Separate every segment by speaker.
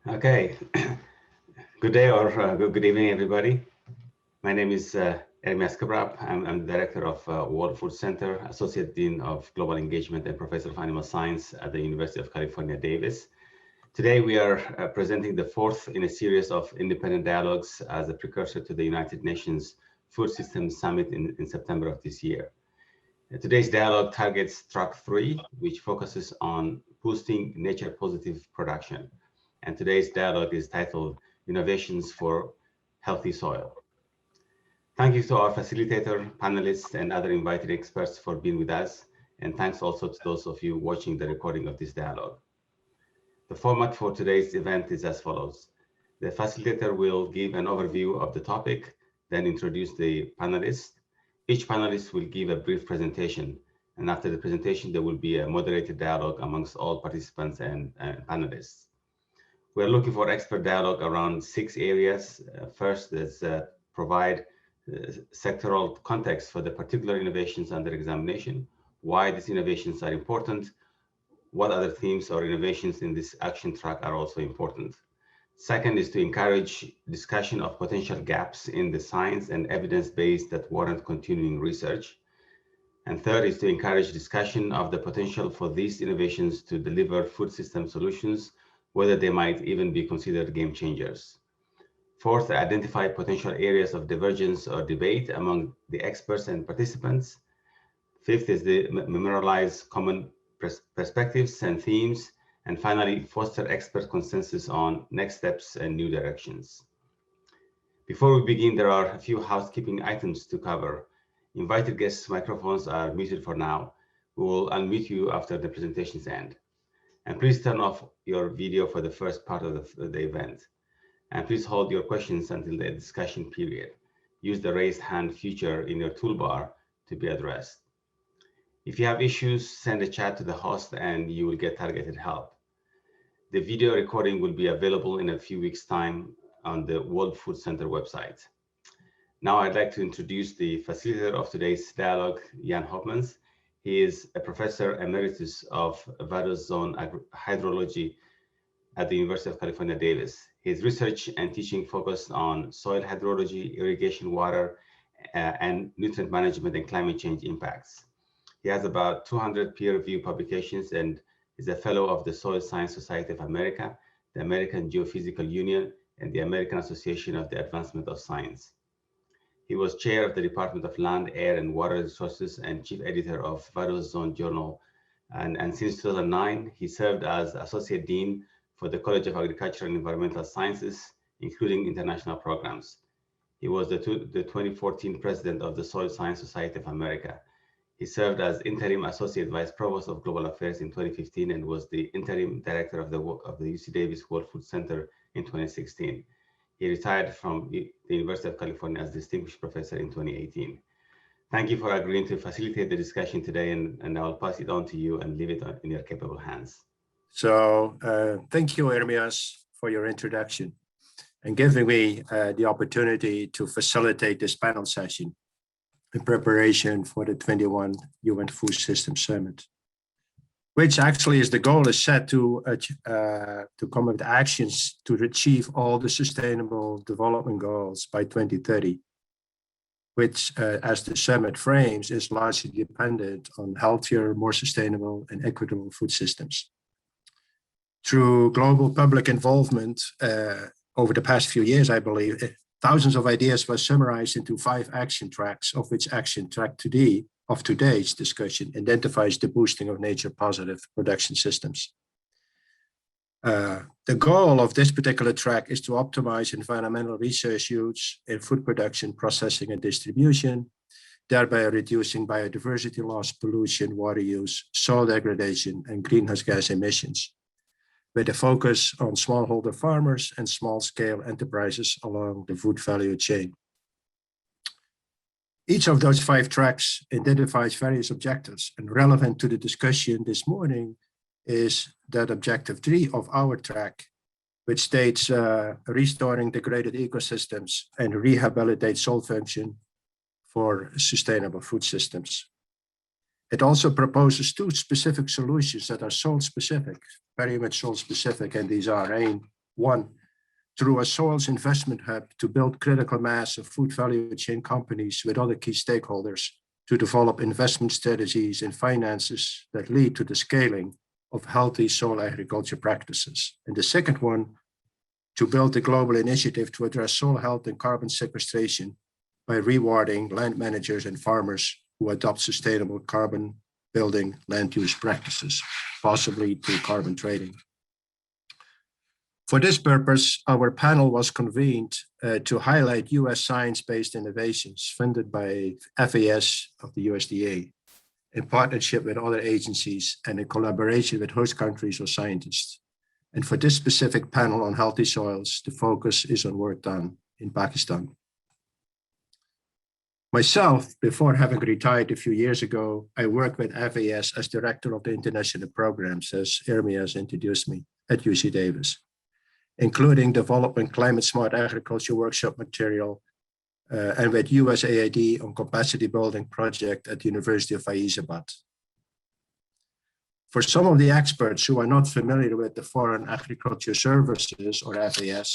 Speaker 1: Okay, good day or good evening, everybody. My name is Ermias Kabrab. I'm the director of World Food Center, Associate Dean of Global Engagement and Professor of Animal Science at the University of California, Davis. Today, we are presenting the fourth in a series of independent dialogues as a precursor to the United Nations Food Systems Summit in September of this year. Today's dialogue targets track 3, which focuses on boosting nature-positive production. And today's dialogue is titled Innovations for Healthy Soil. Thank you to our facilitator, panelists, and other invited experts for being with us. And thanks also to those of you watching the recording of this dialogue. The format for today's event is as follows. The facilitator will give an overview of the topic, then introduce the panelists. Each panelist will give a brief presentation. And after the presentation, there will be a moderated dialogue amongst all participants and panelists. We're looking for expert dialogue around 6 areas. First is provide sectoral context for the particular innovations under examination, why these innovations are important, what other themes or innovations in this action track are also important. Second is to encourage discussion of potential gaps in the science and evidence base that warrant continuing research. And third is to encourage discussion of the potential for these innovations to deliver food system solutions, whether they might even be considered game changers. Fourth, identify potential areas of divergence or debate among the experts and participants. Fifth is to memorialize common perspectives and themes. And finally, foster expert consensus on next steps and new directions. Before we begin, there are a few housekeeping items to cover. Invited guests' microphones are muted for now. We will unmute you after the presentations end. And please turn off your video for the first part of the event. And please hold your questions until the discussion period. Use the raised hand feature in your toolbar to be addressed. If you have issues, send a chat to the host and you will get targeted help. The video recording will be available in a few weeks' time on the World Food Center website. Now I'd like to introduce the facilitator of today's dialogue, Jan Hofmans. He is a professor emeritus of Vaduz Zone Hydrology at the University of California, Davis. His research and teaching focused on soil hydrology, irrigation water, and nutrient management and climate change impacts. He has about 200 peer-reviewed publications and is a fellow of the Soil Science Society of America, the American Geophysical Union, and the American Association of the Advancement of Science. He was chair of the Department of Land, Air, and Water Resources and chief editor of Vaduz Zone Journal. And since 2009, he served as associate dean for the College of Agricultural and Environmental Sciences, including international programs. He was the 2014 president of the Soil Science Society of America. He served as interim associate vice provost of global affairs in 2015 and was the interim director of the UC Davis World Food Center in 2016. He retired from the University of California as distinguished professor in 2018. Thank you for agreeing to facilitate the discussion today, and I'll pass it on to you and leave it in your capable hands.
Speaker 2: So thank you, Ermias, for your introduction and giving me the opportunity to facilitate this panel session in preparation for the 21 UN Food System Summit, which actually is the goal is set to come up with actions to achieve all the sustainable development goals by 2030, which, as the summit frames, is largely dependent on healthier, more sustainable, and equitable food systems. Through global public involvement over the past few years, I believe, thousands of ideas were summarized into 5 action tracks, of which action track of today's discussion identifies the boosting of nature-positive production systems. The goal of this particular track is to optimize environmental resource use in food production, processing, and distribution, thereby reducing biodiversity loss, pollution, water use, soil degradation, and greenhouse gas emissions, with a focus on smallholder farmers and small-scale enterprises along the food value chain. Each of those 5 tracks identifies various objectives, and relevant to the discussion this morning is that objective 3 of our track, which states restoring degraded ecosystems and rehabilitate soil function for sustainable food systems. It also proposes 2 specific solutions that are soil specific, very much soil specific, and these are One, through a soils investment hub to build critical mass of food value chain companies with other key stakeholders to develop investment strategies and finances that lead to the scaling of healthy soil agriculture practices. And the second one, to build a global initiative to address soil health and carbon sequestration by rewarding land managers and farmers who adopt sustainable carbon building land use practices, possibly through carbon trading. For this purpose, our panel was convened to highlight US science-based innovations funded by FAS of the USDA in partnership with other agencies and in collaboration with host countries or scientists. And for this specific panel on healthy soils, the focus is on work done in Pakistan. Myself, before having retired a few years ago, I worked with FAS as director of the international programs, as Ermias introduced me, at UC Davis, including developing climate smart agriculture workshop material and with USAID on capacity building project at the University of Faizabad. For some of the experts who are not familiar with the Foreign Agricultural Services, or FAS,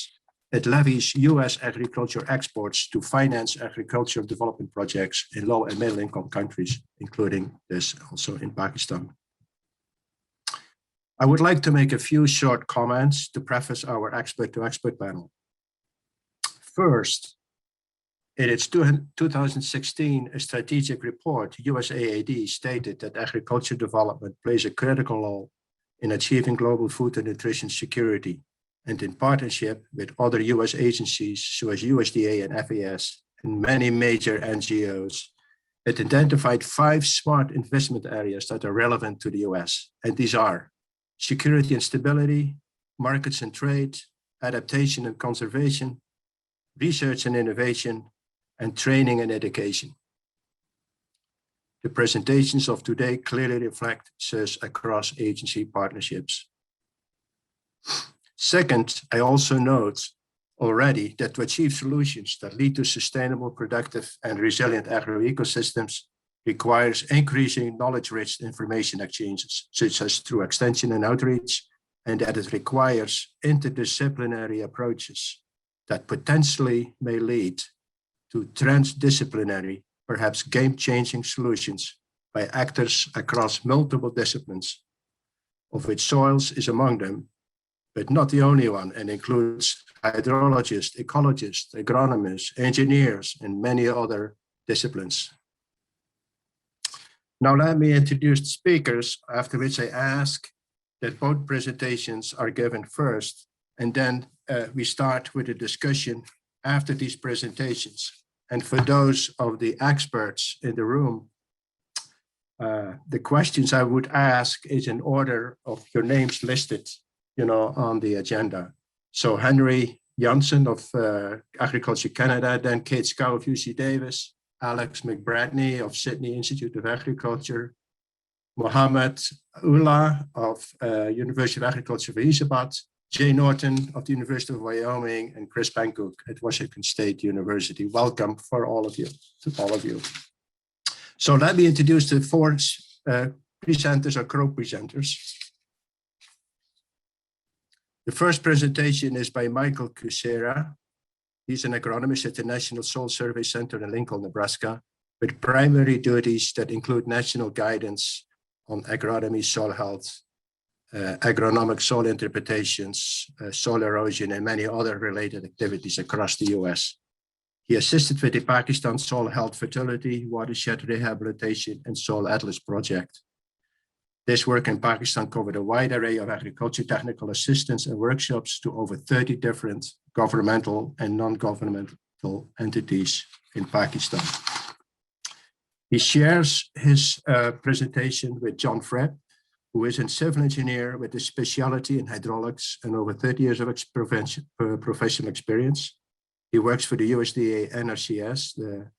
Speaker 2: it levies US agriculture exports to finance agricultural development projects in low and middle income countries, including this also in Pakistan. I would like to make a few short comments to preface our expert to expert panel. First, in its 2016 strategic report, USAID stated that agriculture development plays a critical role in achieving global food and nutrition security, and in partnership with other US agencies, such as USDA and FAS, and many major NGOs, it identified 5 smart investment areas that are relevant to the US, and these are security and stability, markets and trade, adaptation and conservation, research and innovation, and training and education. The presentations of today clearly reflect such across agency partnerships. Second, I also note already that to achieve solutions that lead to sustainable, productive, and resilient agroecosystems requires increasing knowledge-rich information exchanges, such as through extension and outreach, and that it requires interdisciplinary approaches that potentially may lead to transdisciplinary, perhaps game-changing solutions by actors across multiple disciplines, of which soils is among them, but not the only one, and includes hydrologists, ecologists, agronomists, engineers, and many other disciplines. Now let me introduce the speakers, after which I ask that both presentations are given first, and then we start with a discussion after these presentations. And for those of the experts in the room, the questions I would ask is in order of your names listed, on the agenda. So Henry Janssen of Agriculture Canada, then Kate Scow of UC Davis, Alex McBradney of Sydney Institute of Agriculture, Mohammed Ullah of University of Agriculture Faizabad, Jay Norton of the University of Wyoming, and Chris Pankook at Washington State University. Welcome for all of you, to all of you. So let me introduce the 4 presenters or co-presenters. The first presentation is by Michael Kucera. He's an agronomist at the National Soil Survey Center in Lincoln, Nebraska, with primary duties that include national guidance on agronomy, soil health, agronomic soil interpretations, soil erosion, and many other related activities across the US. He assisted with the Pakistan Soil Health Fertility, Watershed Rehabilitation, and Soil Atlas project. This work in Pakistan covered a wide array of agriculture technical assistance and workshops to over 30 different governmental and non-governmental entities in Pakistan. He shares his presentation with John Freb, who is a civil engineer with a specialty in hydraulics and over 30 years of professional experience. He works for the USDA NRCS, the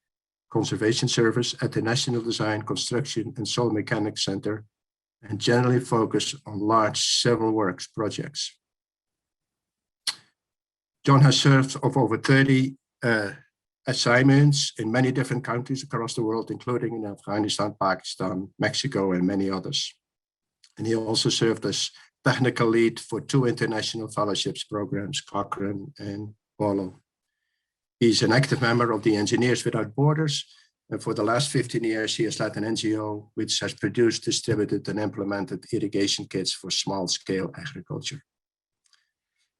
Speaker 2: Conservation Service, at the National Design, Construction, and Soil Mechanics Center, and generally focus on large civil works projects. John has served of over 30 assignments in many different countries across the world, including in Afghanistan, Pakistan, Mexico, and many others. And he also served as technical lead for 2 international fellowships programs, Cochrane and Wallow. He's an active member of the Engineers Without Borders, and for the last 15 years, he has led an NGO which has produced, distributed, and implemented irrigation kits for small-scale agriculture.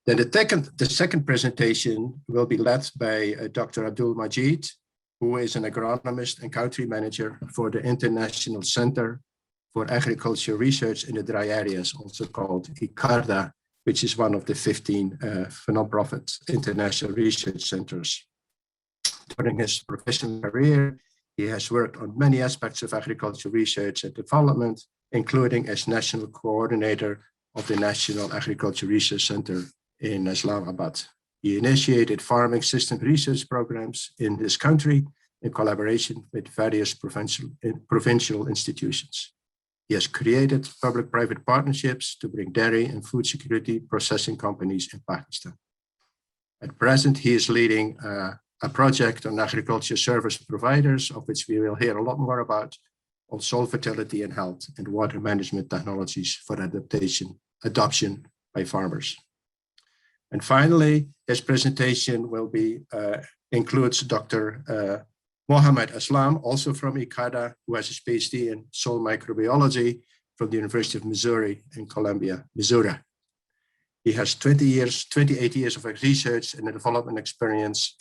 Speaker 2: Then the second presentation will be led by Dr. Abdul Majid, who is an agronomist and country manager for the International Center for Agriculture Research in the Dry Areas, also called ICARDA, which is one of the 15 non-profit international research centers. During his professional career, he has worked on many aspects of agriculture research and development, including as national coordinator of the National Agriculture Research Center in Islamabad. He initiated farming system research programs in this country in collaboration with various provincial institutions. He has created public-private partnerships to bring dairy and food security processing companies in Pakistan. At present, he is leading a project on agriculture service providers, of which we will hear a lot more about, on soil fertility and health and water management technologies for adoption by farmers. And finally, his presentation will be includes Dr. Mohammed Aslam, also from ICARDA, who has his PhD in soil microbiology from the University of Missouri in Columbia, Missouri. He has 28 years of research and development experience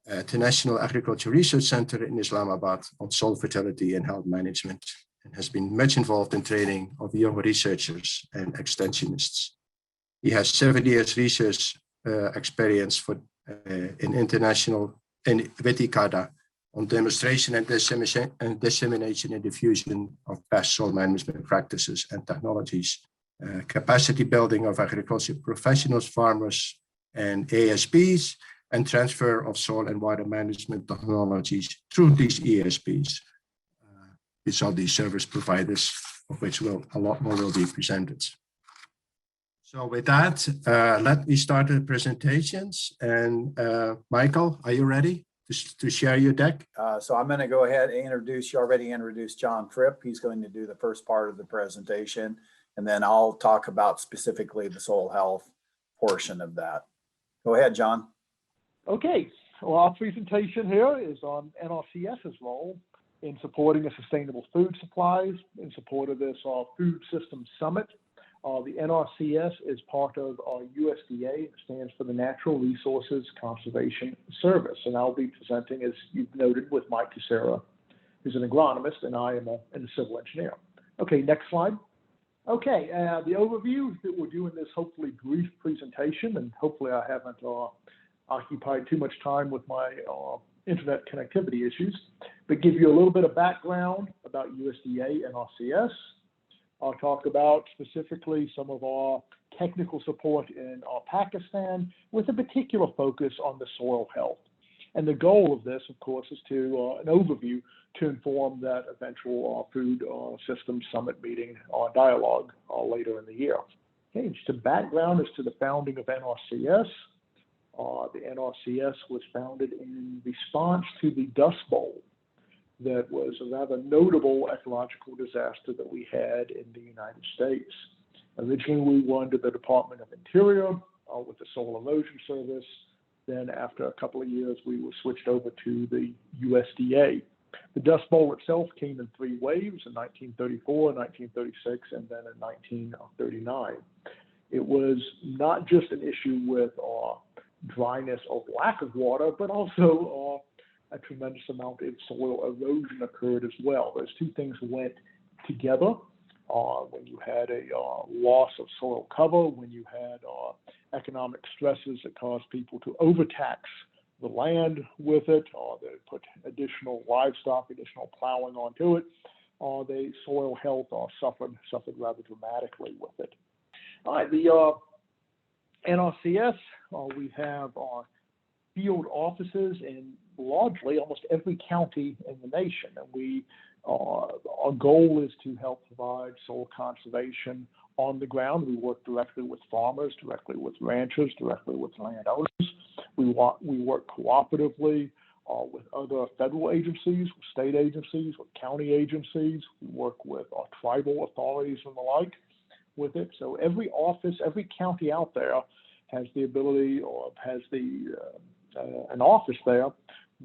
Speaker 2: at the National Agriculture Research Center in Islamabad on soil fertility and health management, and has been much involved in training of young researchers and extensionists. He has 7 years research experience in international and with ICARDA on demonstration and dissemination and diffusion of best soil management practices and technologies, capacity building of agriculture professionals, farmers, and ASPs, and transfer of soil and water management technologies through these ESPs. These are the service providers, of which a lot more will be presented. So with that, let me start the presentations. And Michael, are you ready to share your deck?
Speaker 3: So I'm going to go ahead and introduce, you already introduced John Fripp. He's going to do the first part of the presentation, and then I'll talk about specifically the soil health portion of that. Go ahead, John.
Speaker 4: Okay, well, our presentation here is on NRCS's role in supporting a sustainable food supplies in support of this Food Systems Summit. The NRCS is part of our USDA. It stands for the Natural Resources Conservation Service. And I'll be presenting, as you've noted, with Mike Teixeira, who's an agronomist, and I am a civil engineer. Okay, next slide. Okay, the overview that we're doing this hopefully brief presentation, and hopefully I haven't occupied too much time with my internet connectivity issues, but give you a little bit of background about USDA NRCS. I'll talk about specifically some of our technical support in Pakistan with a particular focus on the soil health. And the goal of this, of course, is to an overview to inform that eventual Food Systems Summit meeting dialogue later in the year. Okay, just a background as to the founding of NRCS. The NRCS was founded in response to the Dust Bowl that was a rather notable ecological disaster that we had in the United States. Originally, we were under the Department of Interior with the Soil Erosion Service. Then after a couple of years, we were switched over to the USDA. The Dust Bowl itself came in 3 waves in 1934, 1936, and then in 1939. It was not just an issue with dryness or lack of water, but also a tremendous amount of soil erosion occurred as well. Those two things went together. When you had a loss of soil cover, when you had economic stresses that caused people to overtax the land with it, or they put additional livestock, additional plowing onto it, the soil health suffered rather dramatically with it. All right, the NRCS, we have field offices in largely almost every county in the nation, and our goal is to help provide soil conservation on the ground. We work directly with farmers, directly with ranchers, directly with landowners. We work cooperatively with other federal agencies, with state agencies, with county agencies. We work with our tribal authorities and the like. with it. So every office, every county out there has the ability or has an office there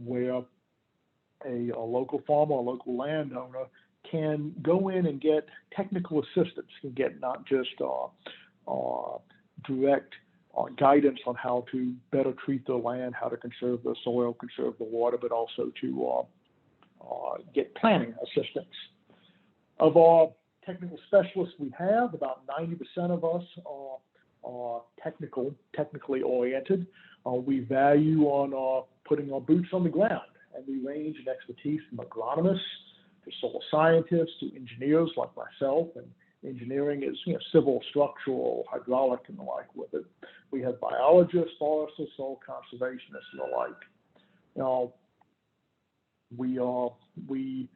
Speaker 4: where a local farmer or local landowner can go in and get technical assistance, can get not just direct guidance on how to better treat the land, how to conserve the soil, conserve the water, but also to get planning assistance. Of our technical specialists we have, about 90% of us are technically oriented. We value on putting our boots on the ground, and we range in expertise from agronomists to soil scientists to engineers like myself, and engineering is civil, structural, hydraulic, and the like with it. We have biologists, foresters, soil conservationists, and the like. We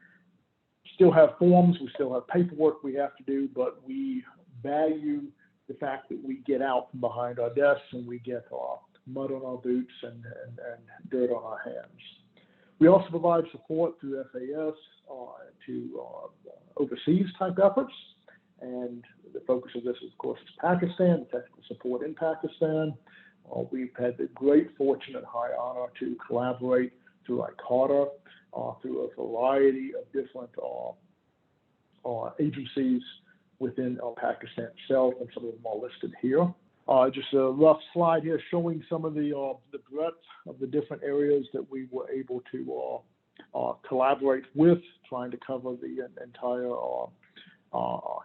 Speaker 4: still have forms, we still have paperwork we have to do, but we value the fact that we get out from behind our desks and we get mud on our boots and dirt on our hands. We also provide support through FAS to overseas type efforts. And the focus of this, of course, is Pakistan, technical support in Pakistan. We've had the great fortune and high honor to collaborate through ICARTA, through a variety of different agencies within Pakistan itself, and some of them are listed here. Just a rough slide here showing some of the breadth of the different areas that we were able to collaborate with, trying to cover the entire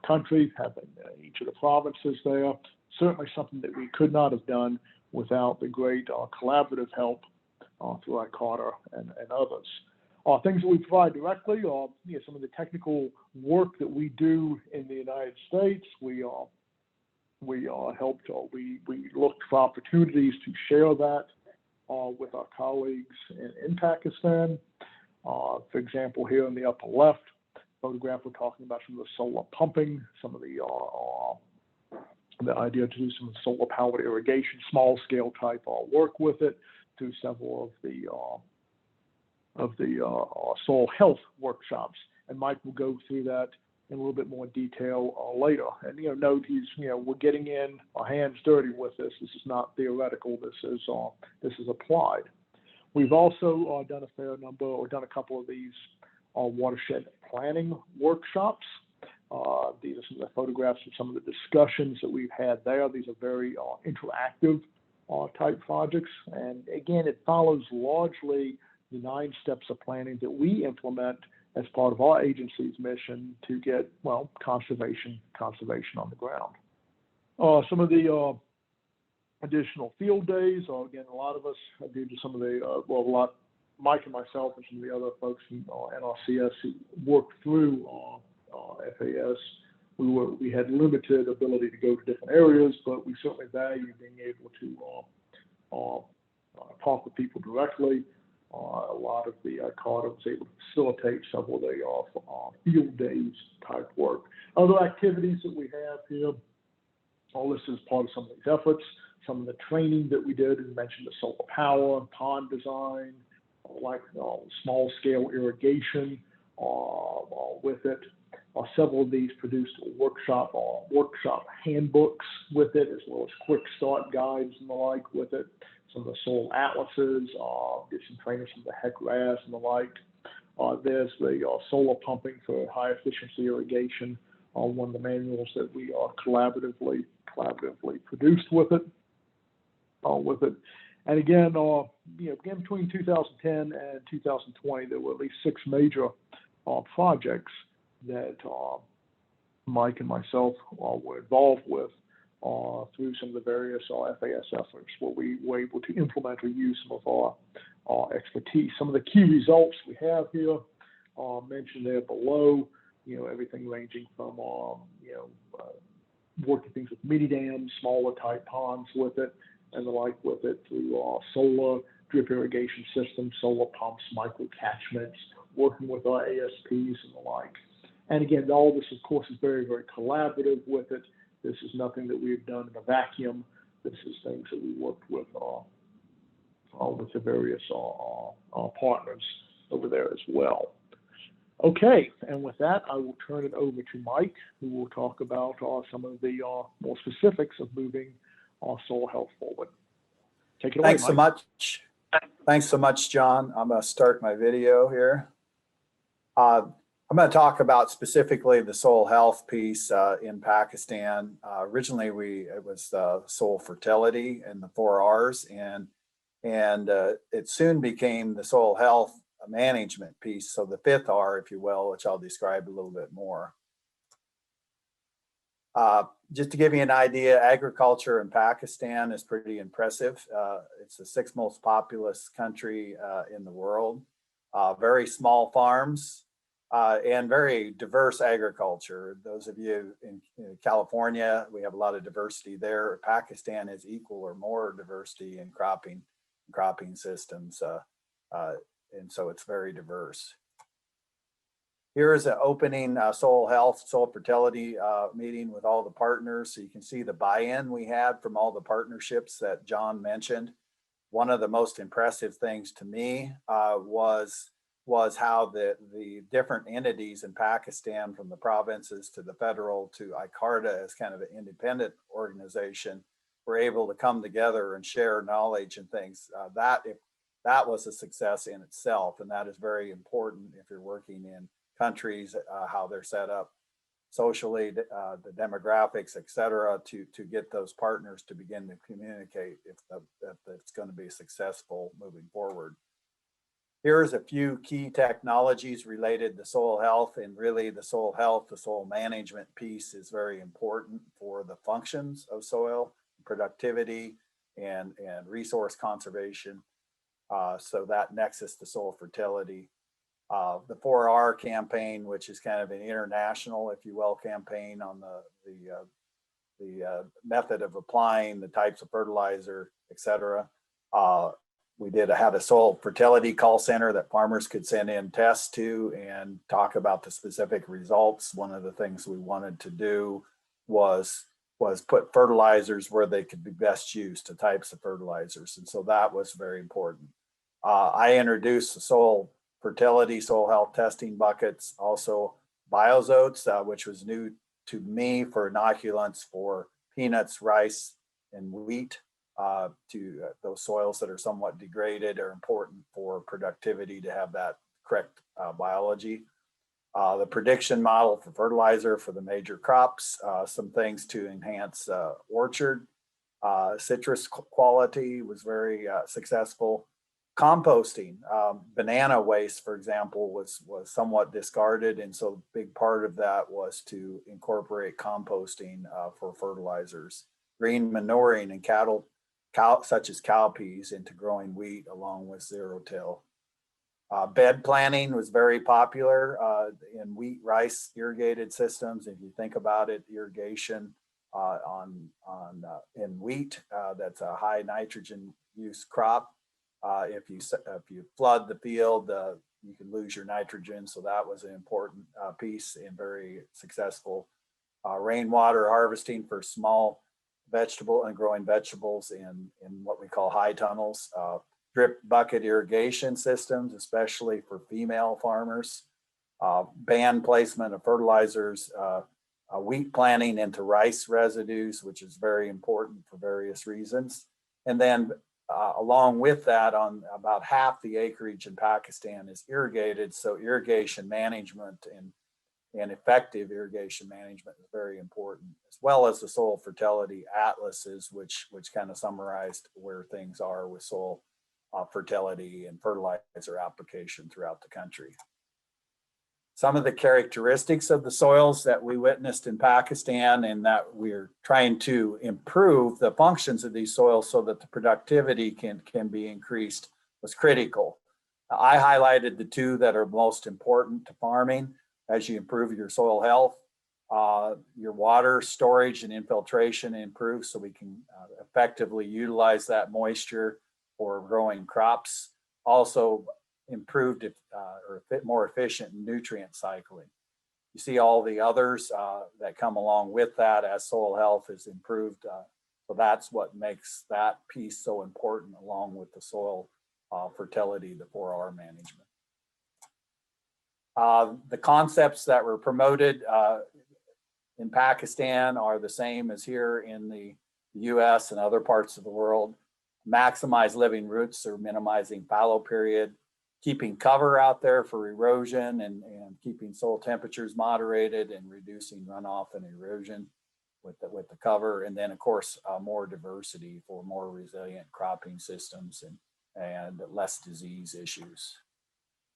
Speaker 4: country, having each of the provinces there. Certainly something that we could not have done without the great collaborative help through ICARTA and others. Things that we provide directly are some of the technical work that we do in the United States. We looked for opportunities to share that with our colleagues in Pakistan. For example, here in the upper left photograph, we're talking about some of the solar pumping, some of the idea to do some solar powered irrigation, small scale type work with it, through several of the soil health workshops. And Mike will go through that in a little bit more detail later. And note we're getting in our hands dirty with this. This is not theoretical. This is applied. We've also done a couple of these watershed planning workshops. These are some of the photographs of some of the discussions that we've had there. These are very interactive type projects. And again, it follows largely the 9 steps of planning that we implement as part of our agency's mission to get, conservation on the ground. Some of the additional field days, again, a lot of us, due to some of the, Mike and myself and some of the other folks in NRCS who worked through FAS, we had limited ability to go to different areas, but we certainly value being able to talk with people directly. A lot of the ICARTA was able to facilitate several of the field days type work. Other activities that we have here, all this is part of some of these efforts. Some of the training that we did, and mentioned the solar power, pond design, like small scale irrigation with it. Several of these produced workshop handbooks with it, as well as quick start guides and the like with it. Some of the soil atlases, did some training, some of the HEC-RAS and the like. There's the solar pumping for high efficiency irrigation, one of the manuals that we collaboratively produced with it. And again, between 2010 and 2020, there were at least 6 major projects that Mike and myself were involved with through some of the various FAS efforts, where we were able to implement or use some of our expertise. Some of the key results we have here mentioned there below, everything ranging from working things with mini dams, smaller type ponds with it, and the like with it, through solar drip irrigation systems, solar pumps, micro catchments, working with our ASPs and the like. And again, all this, of course, is very, very collaborative with it. This is nothing that we've done in a vacuum. This is things that we worked with the various partners over there as well. Okay, and with that, I will turn it over to Mike, who will talk about some of the more specifics of moving our soil health forward. Take it away,
Speaker 3: Thanks so
Speaker 4: Mike.
Speaker 3: much. Thanks so much, John. I'm going to start my video here. I'm going to talk about specifically the soil health piece in Pakistan. Originally, it was soil fertility and the 4 R's, and it soon became the soil health management piece. So the 5th R, if you will, which I'll describe a little bit more. Just to give you an idea, agriculture in Pakistan is pretty impressive. It's the 6th most populous country in the world. Very small farms and very diverse agriculture. Those of you in California, we have a lot of diversity there. Pakistan has equal or more diversity in cropping systems. And so it's very diverse. Here is an opening soil health, soil fertility meeting with all the partners. So you can see the buy-in we had from all the partnerships that John mentioned. One of the most impressive things to me was how the different entities in Pakistan, from the provinces to the federal to ICARTA as kind of an independent organization, were able to come together and share knowledge and things. That was a success in itself, and that is very important if you're working in countries, how they're set up socially, the demographics, et cetera, to get those partners to begin to communicate if it's going to be successful moving forward. Here's a few key technologies related to soil health, and really the soil health, the soil management piece is very important for the functions of soil, productivity, and resource conservation. So that nexus to soil fertility. The 4R campaign, which is kind of an international, if you will, campaign on the method of applying, the types of fertilizer, et cetera. We had a soil fertility call center that farmers could send in tests to and talk about the specific results. One of the things we wanted to do was put fertilizers where they could be best used, the types of fertilizers. And so that was very important. I introduced the soil fertility, soil health testing buckets, also biozotes, which was new to me for inoculants for peanuts, rice, and wheat. To those soils that are somewhat degraded are important for productivity to have that correct biology. The prediction model for fertilizer for the major crops, some things to enhance orchard. Citrus quality was very successful. Composting, banana waste, for example, was somewhat discarded. And so a big part of that was to incorporate composting for fertilizers. Green manuring and cattle, such as cowpeas, into growing wheat along with zero-till. Bed planting was very popular in wheat, rice irrigated systems. If you think about it, irrigation in wheat, that's a high nitrogen use crop. If you flood the field, you can lose your nitrogen. So that was an important piece and very successful. Rainwater harvesting for small vegetable and growing vegetables in what we call high tunnels. Drip bucket irrigation systems, especially for female farmers. Band placement of fertilizers, wheat planting into rice residues, which is very important for various reasons. And then along with that, on about half the acreage in Pakistan is irrigated. So irrigation management and effective irrigation management is very important, as well as the soil fertility atlases, which kind of summarized where things are with soil fertility and fertilizer application throughout the country. Some of the characteristics of the soils that we witnessed in Pakistan and that we're trying to improve the functions of these soils so that the productivity can be increased was critical. I highlighted the two that are most important to farming as you improve your soil health. Your water storage and infiltration improves so we can effectively utilize that moisture for growing crops. Also improved or more efficient nutrient cycling. You see all the others that come along with that as soil health is improved. So that's what makes that piece so important, along with the soil fertility, the 4R management. The concepts that were promoted in Pakistan are the same as here in the US and other parts of the world. Maximize living roots or minimizing fallow period, keeping cover out there for erosion and keeping soil temperatures moderated and reducing runoff and erosion with the cover. And then of course, more diversity for more resilient cropping systems and less disease issues.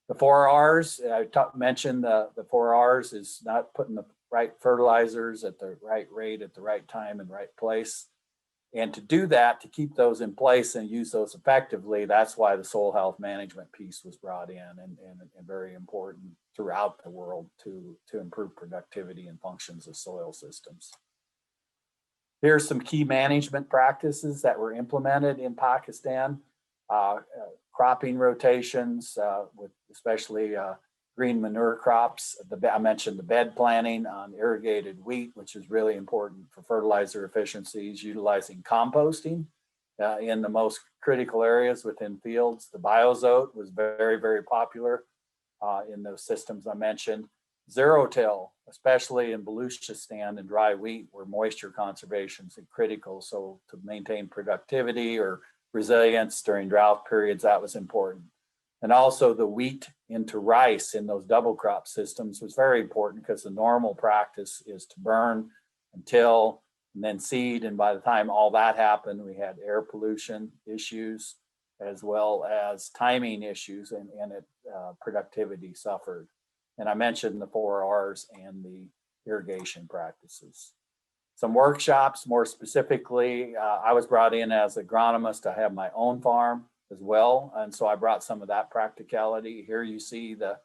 Speaker 3: The 4 R's, I mentioned the 4 R's is not putting the right fertilizers at the right rate, at the right time and right place. And to do that, to keep those in place and use those effectively, that's why the soil health management piece was brought in and very important throughout the world to improve productivity and functions of soil systems. Here's some key management practices that were implemented in Pakistan. Cropping rotations, with especially green manure crops. I mentioned the bed planting on irrigated wheat, which is really important for fertilizer efficiencies, utilizing composting in the most critical areas within fields. The biozote was very, very popular in those systems I mentioned. Zero-till, especially in Baluchistan and dry wheat, where moisture conservation is critical. So to maintain productivity or resilience during drought periods, that was important. And also the wheat into rice in those double crop systems was very important because the normal practice is to burn and till and then seed. And by the time all that happened, we had air pollution issues as well as timing issues and productivity suffered. And I mentioned the 4 R's and the irrigation practices. Some workshops, more specifically, I was brought in as agronomist to have my own farm as well. And so I brought some of that practicality. Here you see the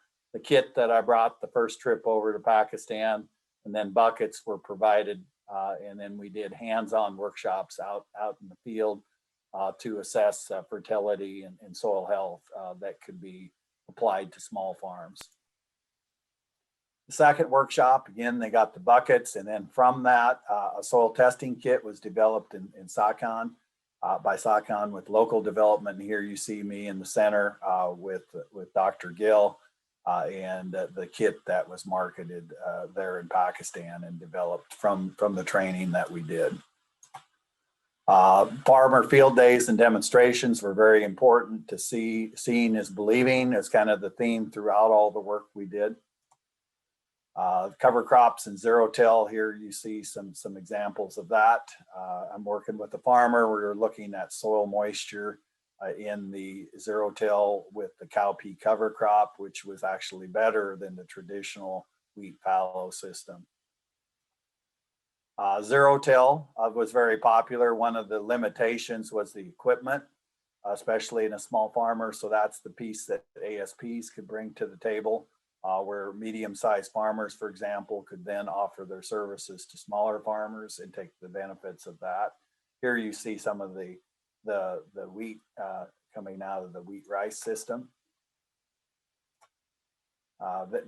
Speaker 3: kit that I brought the first trip over to Pakistan, and then buckets were provided. And then we did hands-on workshops out in the field to assess fertility and soil health that could be applied to small farms. The second workshop, again, they got the buckets, and then from that, a soil testing kit was developed in Sakon by Sakon with local development. And here you see me in the center with Dr. Gill and the kit that was marketed there in Pakistan and developed from the training that we did. Farmer field days and demonstrations were very important to see. Seeing is believing is kind of the theme throughout all the work we did. Cover crops and zero-till, here you see some examples of that. I'm working with a farmer. We're looking at soil moisture in the zero-till with the cowpea cover crop, which was actually better than the traditional wheat fallow system. Zero-till was very popular. One of the limitations was the equipment, especially in a small farmer. So that's the piece that ASPs could bring to the table. Where medium-sized farmers, for example, could then offer their services to smaller farmers and take the benefits of that. Here you see some of the wheat coming out of the wheat rice system.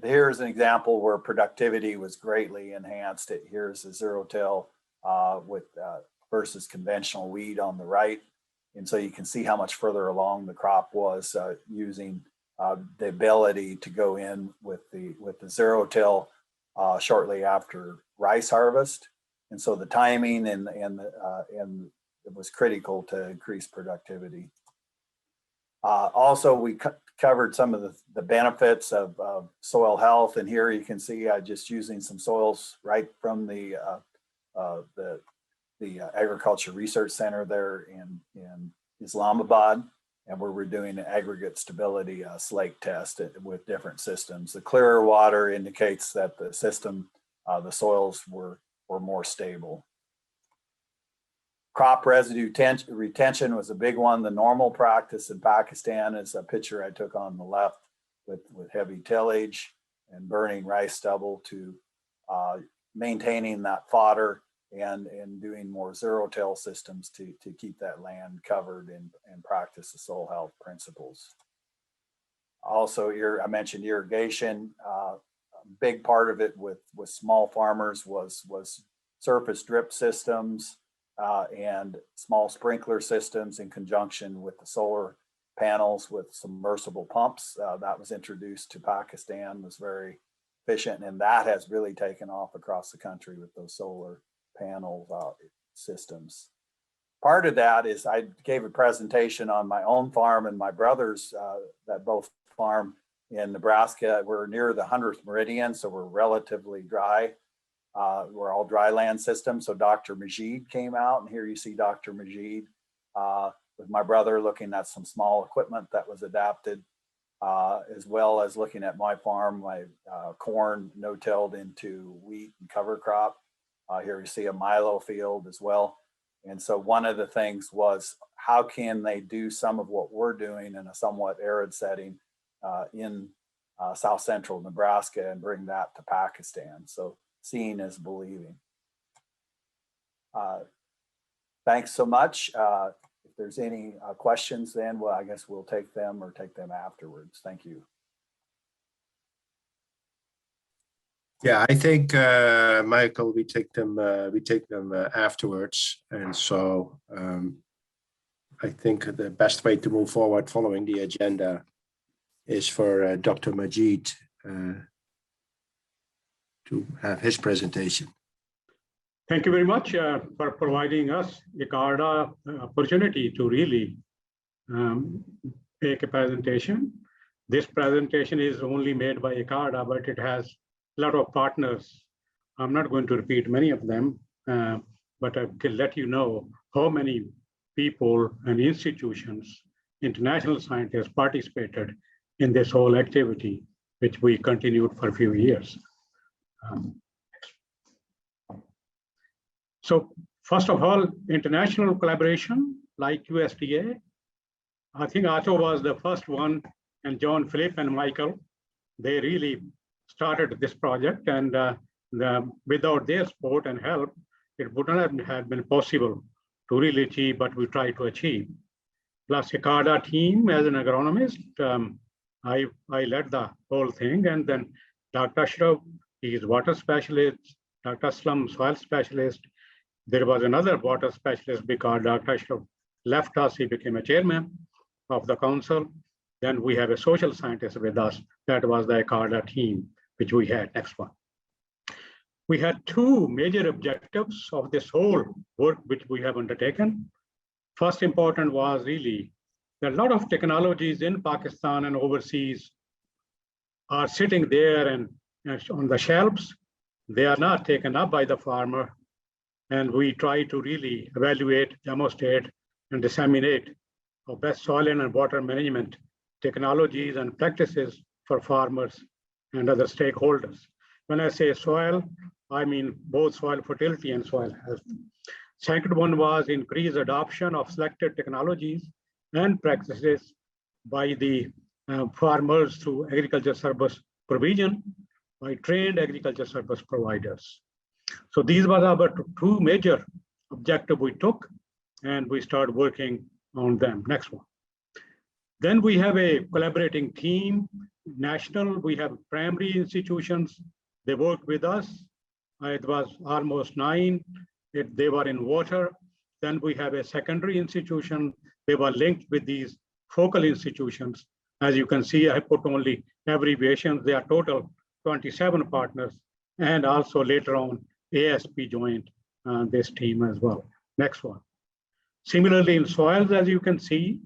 Speaker 3: Here's an example where productivity was greatly enhanced. Here's a zero-till with versus conventional wheat on the right. And so you can see how much further along the crop was using the ability to go in with the zero-till shortly after rice harvest, and so the timing and it was critical to increase productivity. Also, we covered some of the benefits of soil health, and here you can see I just using some soils right from the Agriculture Research Center there in Islamabad. And we're doing an aggregate stability slate test with different systems. The clearer water indicates that the system, the soils were more stable. Crop residue retention was a big one. The normal practice in Pakistan is a picture I took on the left with heavy tillage and burning rice stubble to maintaining that fodder and doing more zero-till systems to keep that land covered and practice the soil health principles. Also, I mentioned irrigation. A big part of it with small farmers was surface drip systems and small sprinkler systems in conjunction with the solar panels with submersible pumps. That was introduced to Pakistan, was very efficient, and that has really taken off across the country with those solar panel systems. Part of that is I gave a presentation on my own farm and my brothers that both farm in Nebraska. We're near the 100th meridian, so we're relatively dry. We're all dry land systems. So Dr. Majid came out, and here you see Dr. Majid with my brother looking at some small equipment that was adapted, as well as looking at my farm, my corn no-tilled into wheat and cover crop. Here you see a milo field as well. And so one of the things was, how can they do some of what we're doing in a somewhat arid setting in South Central Nebraska and bring that to Pakistan? So seeing is believing. Thanks so much. If there's any questions, then well, I guess we'll take them or take them afterwards. Thank you.
Speaker 2: Yeah, I think Michael, we take them afterwards, and so I think the best way to move forward following the agenda is for Dr. Majid to have his presentation.
Speaker 5: Thank you very much for providing us, ICARDA, opportunity to really make a presentation. This presentation is only made by ICARDA, but it has a lot of partners. I'm not going to repeat many of them, but I can let you know how many people and institutions, international scientists participated in this whole activity, which we continued for a few years. So first of all, international collaboration like USDA. I think Ato was the first one, and John, Philip, and Michael, they really started this project, and without their support and help, it would not have been possible to really achieve what we tried to achieve. Plus, ICARDA team, as an agronomist, I led the whole thing, and then Dr. Ashraf, he is water specialist, Dr. Aslam, soil specialist. There was another water specialist because Dr. Ashraf left us, he became a chairman of the council. Then we have a social scientist with us. That was the ICARDA team, which we had. Next one. We had two major objectives of this whole work which we have undertaken. First important was really that a lot of technologies in Pakistan and overseas are sitting there and on the shelves. They are not taken up by the farmer. And we try to really evaluate, demonstrate, and disseminate best soil and water management technologies and practices for farmers and other stakeholders. When I say soil, I mean both soil fertility and soil health. Second one was increased adoption of selected technologies and practices by the farmers through agriculture service provision by trained agriculture service providers. So these were our two major objectives we took, and we started working on them. Next one. Then we have a collaborating team, national. We have primary institutions. They work with us. It was almost 9. They were in water. Then we have a secondary institution. They were linked with these focal institutions. As you can see, I put only abbreviations. They are total 27 partners. And also later on, ASP joined this team as well. Next one. Similarly, in soils, as you can see,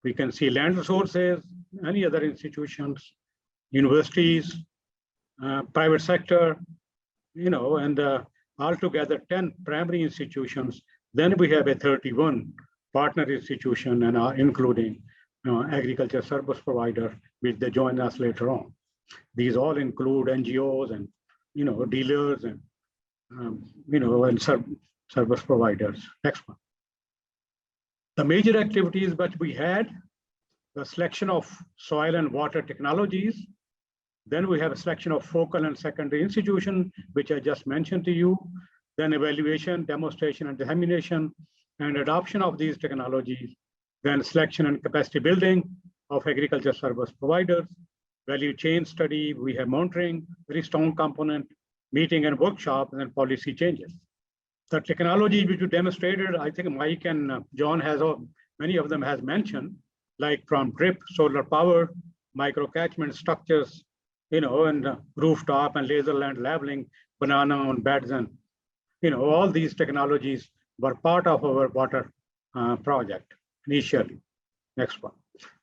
Speaker 5: we can see land resources, any other institutions, universities, private sector, and altogether 10 primary institutions. Then we have a 31 partner institution, and including agriculture service provider, which they join us later on. These all include NGOs and dealers and and service providers. Next one. The major activities that we had, the selection of soil and water technologies. Then we have a selection of focal and secondary institution, which I just mentioned to you. Then evaluation, demonstration, and dissemination, and adoption of these technologies. Then selection and capacity building of agriculture service providers. Value chain study, we have monitoring, very strong component, meeting and workshop, and then policy changes. The technology which you demonstrated, I think Mike and John many of them has mentioned, like from drip, solar power, micro catchment structures, and rooftop and laser land leveling, banana on beds, and all these technologies were part of our water project initially. Next one.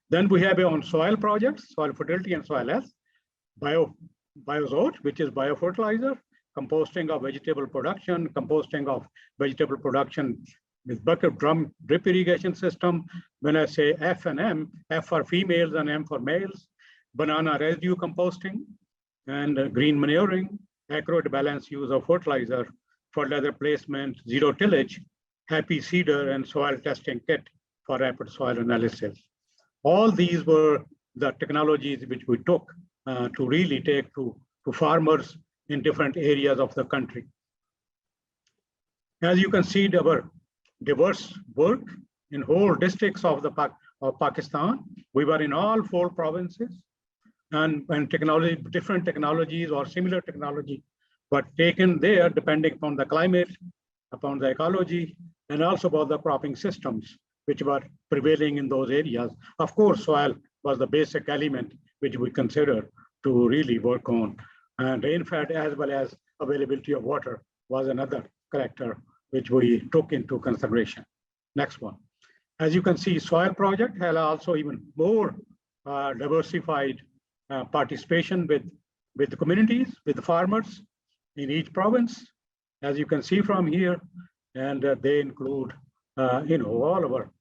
Speaker 5: Then we have on soil projects, soil fertility and soil health, biozot, which is biofertilizer, composting of vegetable production, with bucket drum drip irrigation system. When I say F and M, F for females and M for males, banana residue composting, and green manuring, accurate balance use of fertilizer, fertilizer placement, zero tillage, happy seeder, and soil testing kit for rapid soil analysis. All these were the technologies which we took to really take to farmers in different areas of the country. As you can see, our diverse work in whole districts of Pakistan. We were in all 4 provinces, and technology, different technologies or similar technology were taken there depending upon the climate, upon the ecology, and also about the cropping systems which were prevailing in those areas. Of course, soil was the basic element which we consider to really work on. And rainfed as well as availability of water was another character which we took into consideration. Next one. As you can see, soil project had also even more diversified participation with the communities, with the farmers in each province, as you can see from here. And they include, all of our,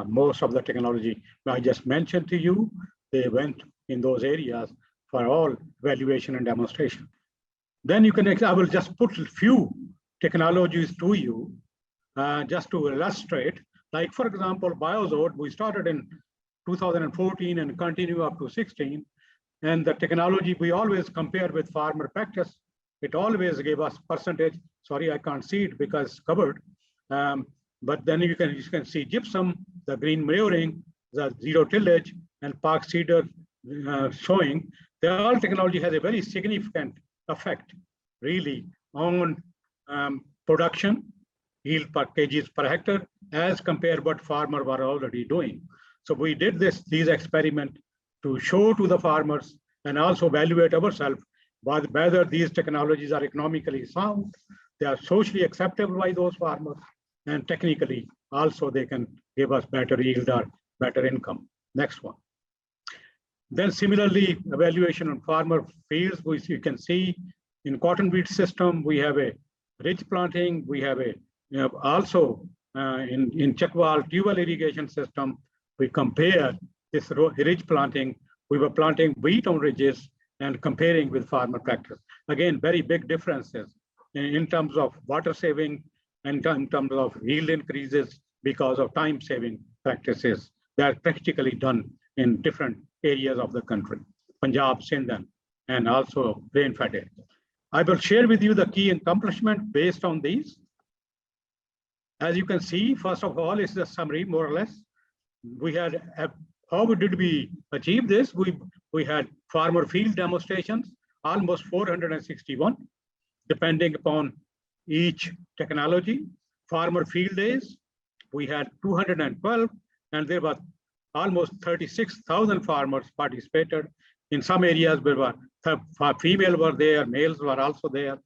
Speaker 5: most of the technology I just mentioned to you. They went in those areas for all evaluation and demonstration. Then you can, I will just put a few technologies to you just to illustrate. Like, for example, biozot, we started in 2014 and continue up to 16. And the technology we always compare with farmer practice. It always gave us percentage. Sorry, I can't see it because it's covered. But then you can see gypsum, the green manuring, the zero tillage, and park seeder showing. The all technology has a very significant effect, really, on production, yield per kgs per hectare, as compared what farmers were already doing. So we did these experiments to show to the farmers and also evaluate ourselves whether these technologies are economically sound, they are socially acceptable by those farmers, and technically also they can give us better yield or better income. Next one. Then similarly, evaluation on farmer fields, which you can see in cotton wheat system, we have a ridge planting, we have a also in Chakwal dual irrigation system, we compare this ridge planting. We were planting wheat on ridges and comparing with farmer practice. Again, very big differences in terms of water saving and in terms of yield increases because of time saving practices that are practically done in different areas of the country, Punjab, Sindh, and also rain-fed areas. I will share with you the key accomplishment based on these. As you can see, first of all, is the summary, more or less. We had, how did we achieve this? We had farmer field demonstrations, almost 461, depending upon each technology. Farmer field days, we had 212, and there were almost 36,000 farmers participated. In some areas, there were female were there, males were also there.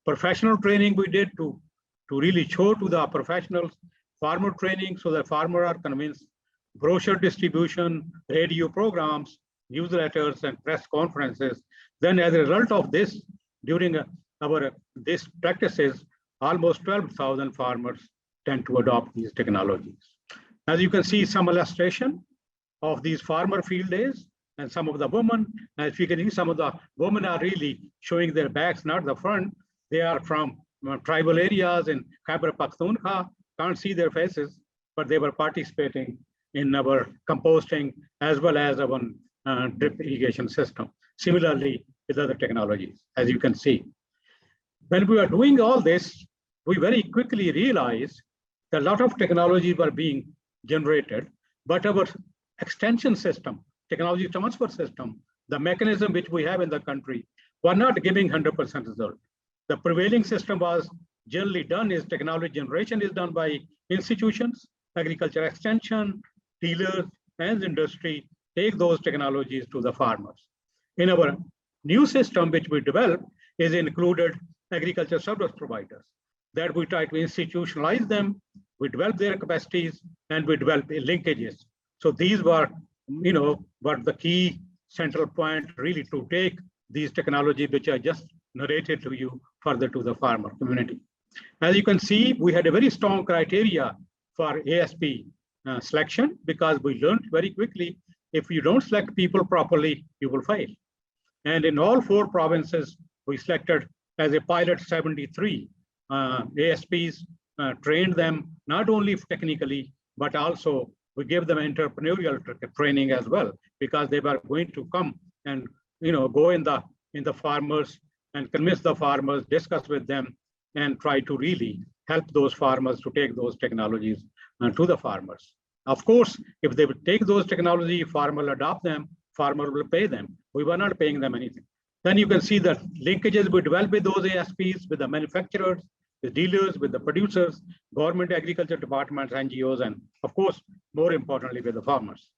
Speaker 5: Professional training we did to really show to the professionals, farmer training, so that farmers are convinced, brochure distribution, radio programs, newsletters, and press conferences. Then as a result of this, during this practices, almost 12,000 farmers tend to adopt these technologies. As you can see, some illustration of these farmer field days and some of the women. As you can see, some of the women are really showing their backs, not the front. They are from tribal areas in Khyber Pakhtunkhwa. Can't see their faces, but they were participating in our composting as well as our drip irrigation system. Similarly with other technologies, as you can see. When we were doing all this, we very quickly realized that a lot of technologies were being generated, but our extension system, technology transfer system, the mechanism which we have in the country, were not giving 100% result. The prevailing system was generally done is technology generation is done by institutions, agriculture extension, dealers, and industry take those technologies to the farmers. In our new system, which we developed, is included agriculture service providers, that we try to institutionalize them, we develop their capacities, and we develop linkages. So these were, were the key central point really to take these technologies, which I just narrated to you, further to the farmer community. As you can see, we had a very strong criteria for ASP selection, because we learned very quickly, if you don't select people properly, you will fail. And in all 4 provinces, we selected as a pilot 73 ASPs, trained them not only technically, but also we gave them entrepreneurial training as well, because they were going to come and go in the farmers and convince the farmers, discuss with them, and try to really help those farmers to take those technologies to the farmers. Of course, if they would take those technology, farmer will adopt them, farmer will pay them. We were not paying them anything. Then you can see the linkages we developed with those ASPs, with the manufacturers, the dealers, with the producers, government agriculture departments, NGOs, and of course, more importantly, with the farmers.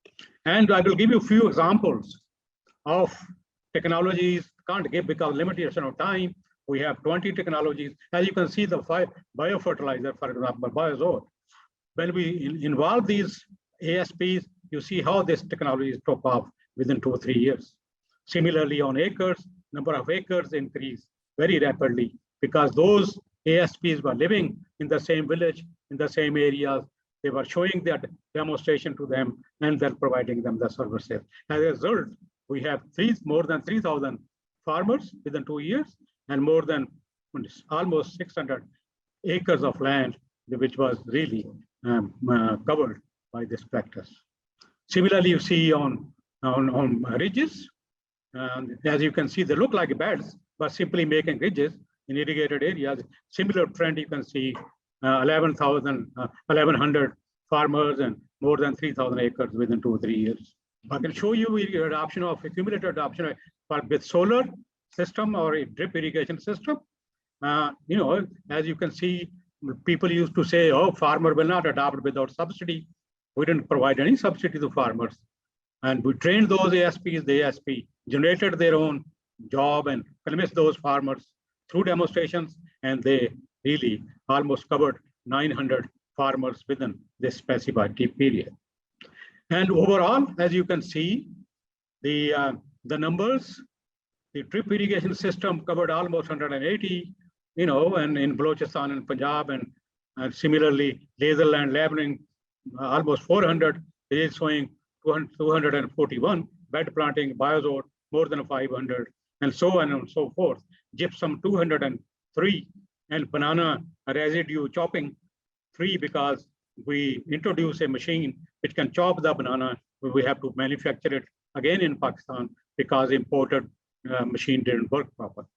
Speaker 5: And I will give you a few examples of technologies. Can't give because limitation of time. We have 20 technologies. As you can see, the biofertilizer, for example, Biozote. When we involve these ASPs, you see how this technology took off within 2 or 3 years. Similarly, on acres, number of acres increased very rapidly because those ASPs were living in the same village, in the same areas. They were showing that demonstration to them and then providing them the services. As a result, we have more than 3,000 farmers within 2 years and more than almost 600 acres of land, which was really covered by this practice. Similarly, you see on ridges, as you can see, they look like beds, but simply making ridges in irrigated areas. Similar trend you can see, 1,100 farmers and more than 3,000 acres within 2 or 3 years. I can show you adoption of accumulated adoption with solar system or a drip irrigation system. As you can see, people used to say, oh, farmer will not adopt without subsidy. We didn't provide any subsidy to farmers. And we trained those ASPs, the ASP generated their own job and convinced those farmers through demonstrations, and they really almost covered 900 farmers within this specified period. And overall, as you can see, the numbers, the drip irrigation system covered almost 180, and in Balochistan and Punjab, and similarly, laser land labeling, almost 400, it is showing 241, bed planting, Biozote, more than 500, and so on and so forth. Gypsum, 203, and banana residue chopping, 3, because we introduce a machine which can chop the banana. We have to manufacture it again in Pakistan because imported machine didn't work properly.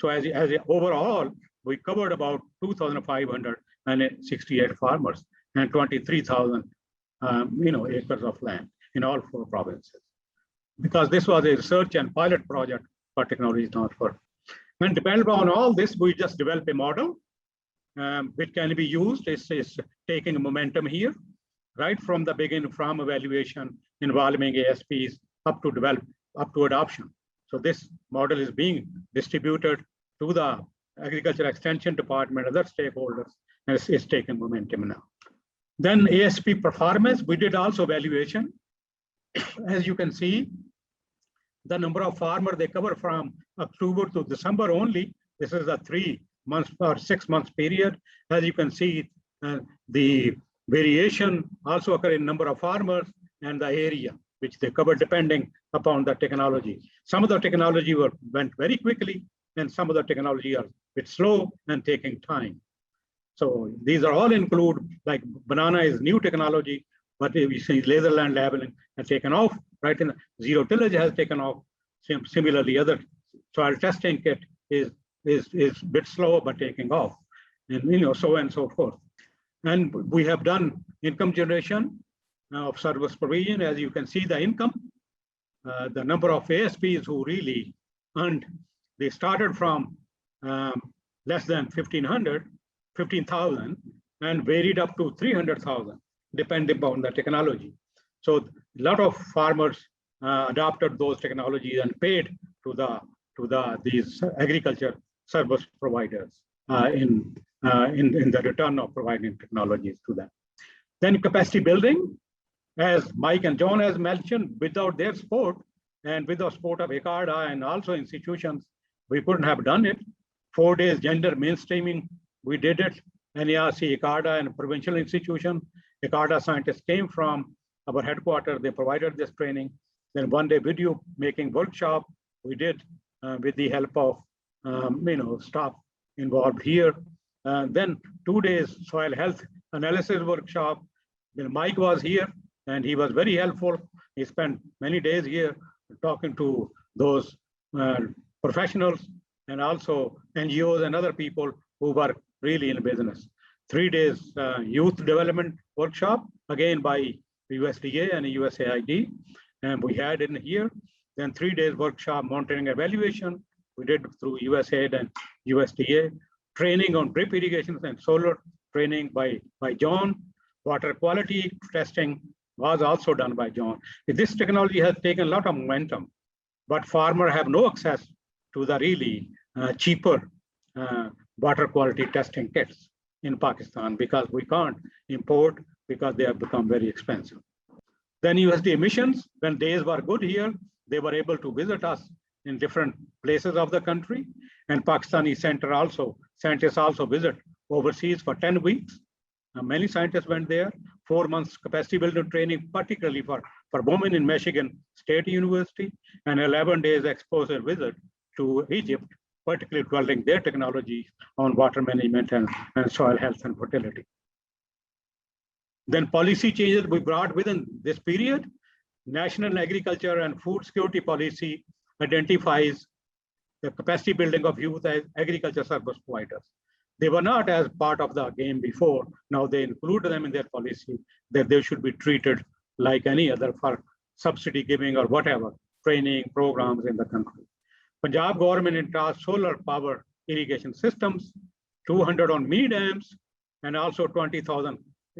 Speaker 5: So as overall, we covered about 2,568 farmers and 23,000 acres of land in all 4 provinces. Because this was a research and pilot project for technology transfer. And depending on all this, we just developed a model which can be used. It's taking momentum here, right from the beginning, from evaluation, involving ASPs up to adoption. So this model is being distributed to the Agriculture Extension Department, other stakeholders, and it's taking momentum now. Then ASP performance, we did also evaluation. As you can see, the number of farmers they cover from October to December only. This is a 3 months or 6 months period. As you can see, the variation also occur in number of farmers and the area which they cover depending upon the technology. Some of the technology went very quickly, and some of the technology are a bit slow and taking time. So these are all include, like banana is new technology, but we see laser land labeling has taken off, right? In zero tillage has taken off. Similarly, other soil testing kit is a bit slow, but taking off, and so on and so forth. And we have done income generation of service provision. As you can see, the income, the number of ASPs who really earned, they started from less than 15,000 and varied up to 300,000, depending upon the technology. So a lot of farmers adopted those technologies and paid to these agriculture service providers in the return of providing technologies to them. Then capacity building, as Mike and John has mentioned, without their support and with the support of ICARDA and also institutions, we couldn't have done it. 4 days gender mainstreaming, we did it. NARC, ICARDA, and provincial institution. ICARDA scientists came from our headquarters, they provided this training. Then 1 day video making workshop we did with the help of staff involved here. Then 2 days soil health analysis workshop. Then Mike was here and he was very helpful. He spent many days here talking to those professionals and also NGOs and other people who were really in business. 3 days youth development workshop, again by USDA and USAID, and we had in here. Then 3 days workshop monitoring evaluation, we did through USAID and USDA. Training on drip irrigation and solar training by John. Water quality testing was also done by John. This technology has taken a lot of momentum, but farmers have no access to the really cheaper water quality testing kits in Pakistan because we can't import because they have become very expensive. Then USDA missions, when days were good here, they were able to visit us in different places of the country. And Pakistani scientists also visit overseas for 10 weeks. Many scientists went there, 4 months capacity building training, particularly for women in Michigan State University, and 11 days exposure visit to Egypt, particularly developing their technologies on water management and soil health and fertility. Then policy changes we brought within this period. National Agriculture and Food Security Policy identifies the capacity building of youth as agriculture service providers. They were not as part of the game before. Now they include them in their policy that they should be treated like any other for subsidy giving or whatever, training programs in the country. Punjab government entrusted solar power irrigation systems, 200 on mini dams, and also 20,000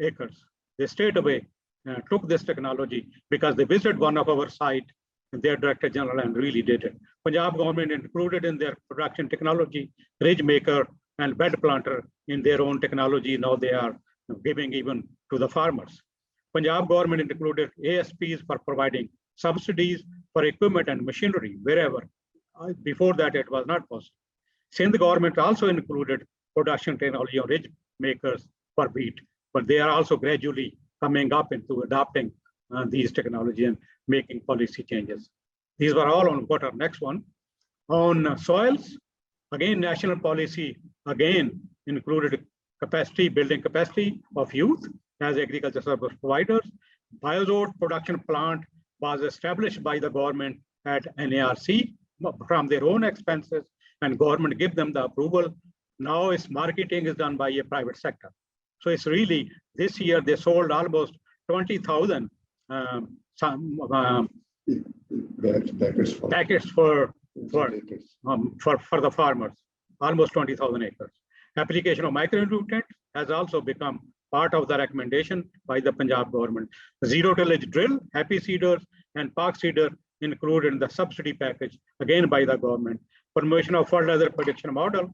Speaker 5: acres. They stayed away and took this technology because they visited one of our sites, their director general, and really did it. Punjab government included in their production technology, ridge maker and bed planter in their own technology. Now they are giving even to the farmers. Punjab government included ASPs for providing subsidies for equipment and machinery wherever. Before that, it was not possible. Sindh government also included production technology on ridge makers for wheat, but they are also gradually coming up into adopting these technology and making policy changes. These were all on what our next one. On soils, again, national policy, again, included capacity, building capacity of youth as agriculture service providers. Biozone production plant was established by the government at NARC from their own expenses, and government give them the approval. Now its marketing is done by a private sector. So it's really, this year they sold almost 20,000 packets for the farmers, almost 20,000 acres. Application of micronutrient has also become part of the recommendation by the Punjab government. Zero tillage drill, happy seeders, and park seeder included in the subsidy package, again by the government. Promotion of fertilizer prediction model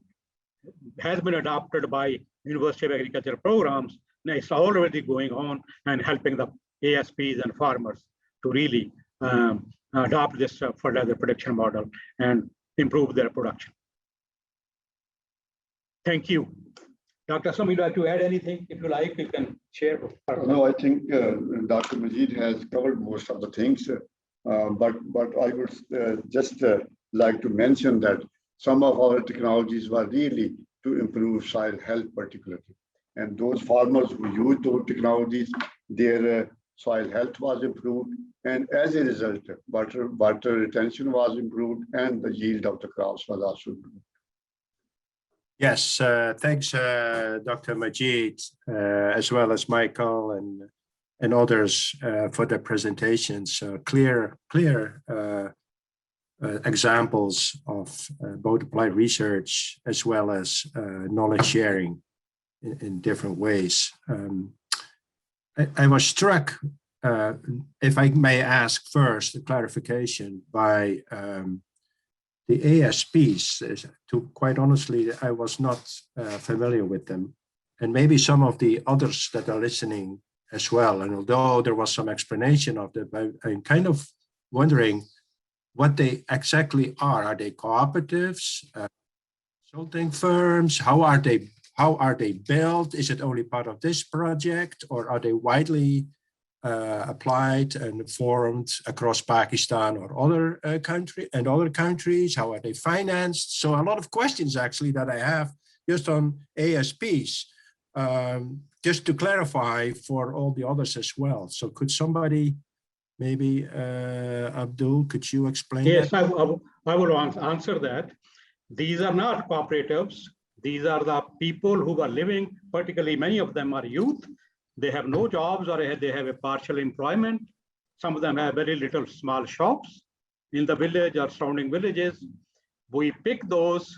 Speaker 5: has been adopted by University of Agriculture programs. Now it's already going on and helping the ASPs and farmers to really adopt this fertilizer prediction model and improve their production. Thank you. Dr. Aslam, you'd like to add anything? If you like, you can share.
Speaker 6: No, I think Dr. Majid has covered most of the things, but I would just like to mention that some of our technologies were really to improve soil health particularly. And those farmers who use those technologies, their soil health was improved. And as a result, water retention was improved and the yield of the crops was also improved.
Speaker 2: Yes, thanks, Dr. Majid, as well as Michael and others for the presentations. Clear examples of both applied research as well as knowledge sharing in different ways. I was struck if I may ask first a clarification by the ASPs, quite honestly, I was not familiar with them. And maybe some of the others that are listening as well. And although there was some explanation of that, I'm kind of wondering what they exactly are. Are they cooperatives, consulting firms? How are they built? Is it only part of this project, or are they widely applied and formed across Pakistan or other countries? How are they financed? So a lot of questions actually that I have just on ASPs, just to clarify for all the others as well. So could somebody, maybe Abdul, could you explain
Speaker 5: yes,
Speaker 2: that?
Speaker 5: I will answer that. These are not cooperatives. These are the people who are living, particularly many of them are youth. They have no jobs or they have a partial employment. Some of them have very little small shops in the village or surrounding villages. We pick those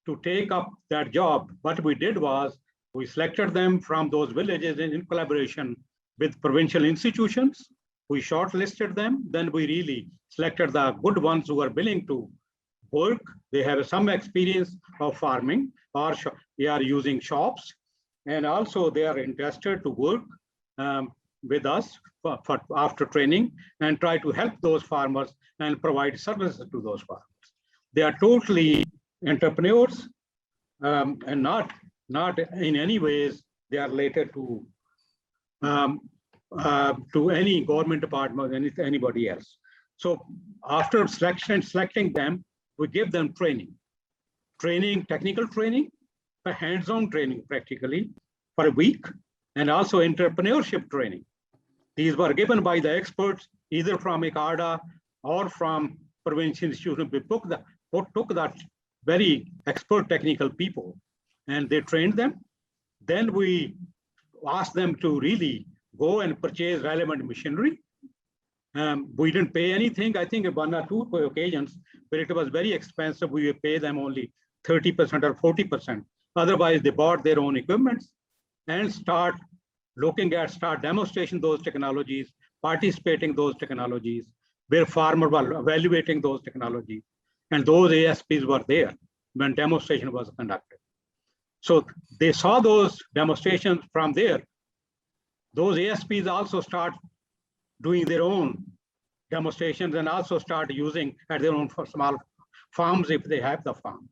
Speaker 5: to take up that job. What we did was we selected them from those villages in collaboration with provincial institutions. We shortlisted them. Then we really selected the good ones who are willing to work. They have some experience of farming or they are using shops. And also they are interested to work with us for after training and try to help those farmers and provide services to those farmers. They are totally entrepreneurs and not in any ways they are related to any government department or anybody else. So after selecting them, we give them training, technical training, hands-on training practically for a week, and also entrepreneurship training. These were given by the experts, either from ICARDA or from provincial institutions. We took that very expert technical people and they trained them. Then we asked them to really go and purchase relevant machinery. We didn't pay anything. I think one or two occasions where it was very expensive, we would pay them only 30% or 40%. Otherwise, they bought their own equipment and start demonstrating those technologies, participating those technologies, where farmers were evaluating those technologies. And those ASPs were there when demonstration was conducted. So they saw those demonstrations from there. Those ASPs also start doing their own demonstrations and also start using at their own small farms if they have the farm.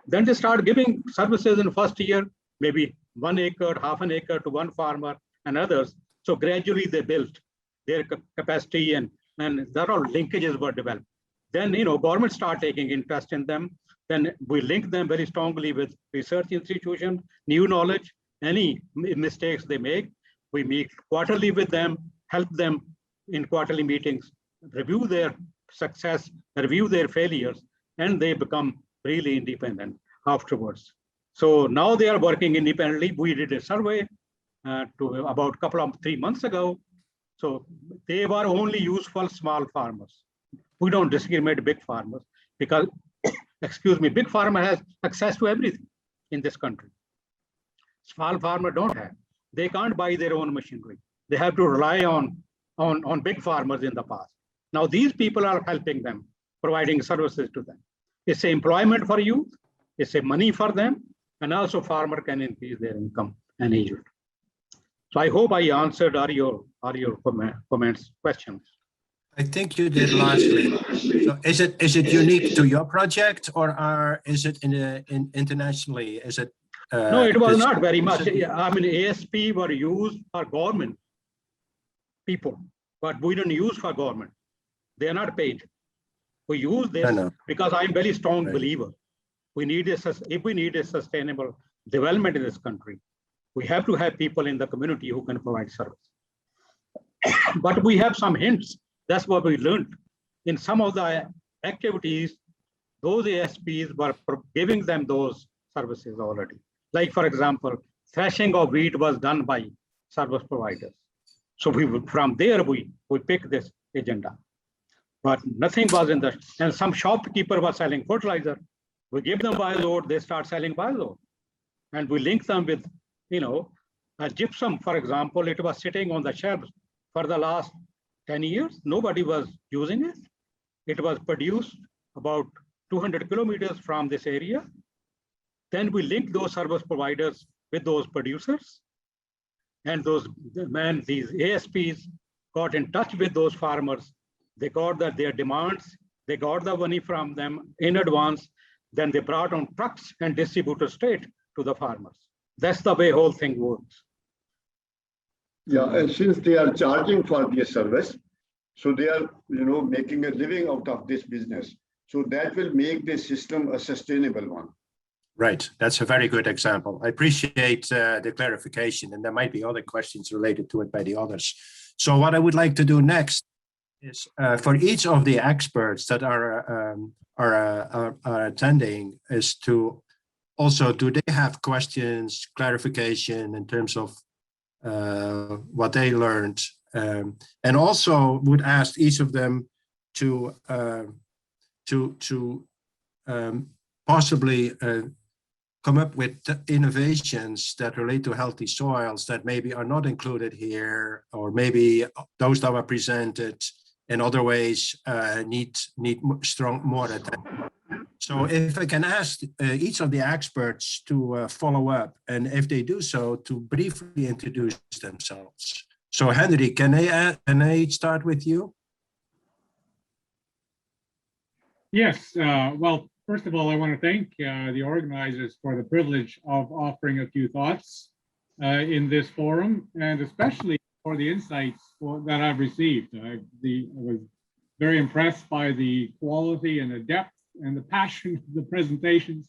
Speaker 5: Then they start giving services in the first year, maybe 1 acre, half an acre to one farmer and others. So gradually they built their capacity and there are linkages were developed. Then, government start taking interest in them. Then we link them very strongly with research institutions, new knowledge, any mistakes they make. We meet quarterly with them, help them in quarterly meetings, review their success, review their failures, and they become really independent afterwards. So now they are working independently. We did a survey to about 3 months ago. So they were only useful small farmers. We don't discriminate big farmers because, big farmer has access to everything in this country. Small farmer don't have. They can't buy their own machinery. They have to rely on big farmers in the past. Now these people are helping them, providing services to them. It's employment for youth, it's a money for them, and also farmer can increase their income and yield. So I hope I answered all your comments, questions.
Speaker 2: I think you did largely. So is it unique to your project, or is it internationally? Is it?
Speaker 5: No, it was not very much. I mean, ASP were used for government people, but we don't use for government. They are not paid. We use this because I'm a very strong believer. If we need a sustainable development in this country, we have to have people in the community who can provide service. But we have some hints. That's what we learned. In some of the activities, those ASPs were giving them those services already. Like, for example, threshing of wheat was done by service providers. So from there, we picked this agenda. But nothing was in the, and some shopkeeper was selling fertilizer. We give them bioload, they start selling bioload. And we link them with, a gypsum, for example, it was sitting on the shelves for the last 10 years. Nobody was using it. It was produced about 200 kilometers from this area. Then we linked those service providers with those producers. And these ASPs got in touch with those farmers. They got their demands. They got the money from them in advance. Then they brought on trucks and distributed straight to the farmers. That's the way whole thing works.
Speaker 6: Yeah, and since they are charging for their service, so they are, making a living out of this business. So that will make the system a sustainable one.
Speaker 2: Right. That's a very good example. I appreciate the clarification, and there might be other questions related to it by the others. So what I would like to do next is for each of the experts that are attending is to also, do they have questions, clarification in terms of what they learned? And also would ask each of them to possibly come up with innovations that relate to healthy soils that maybe are not included here, or maybe those that were presented in other ways need more attention. So if I can ask each of the experts to follow up, and if they do so, to briefly introduce themselves. So Henry, can I start with you?
Speaker 7: Yes, well, first of all, I want to thank the organizers for the privilege of offering a few thoughts in this forum, and especially for the insights that I've received. I was very impressed by the quality and the depth and the passion of the presentations.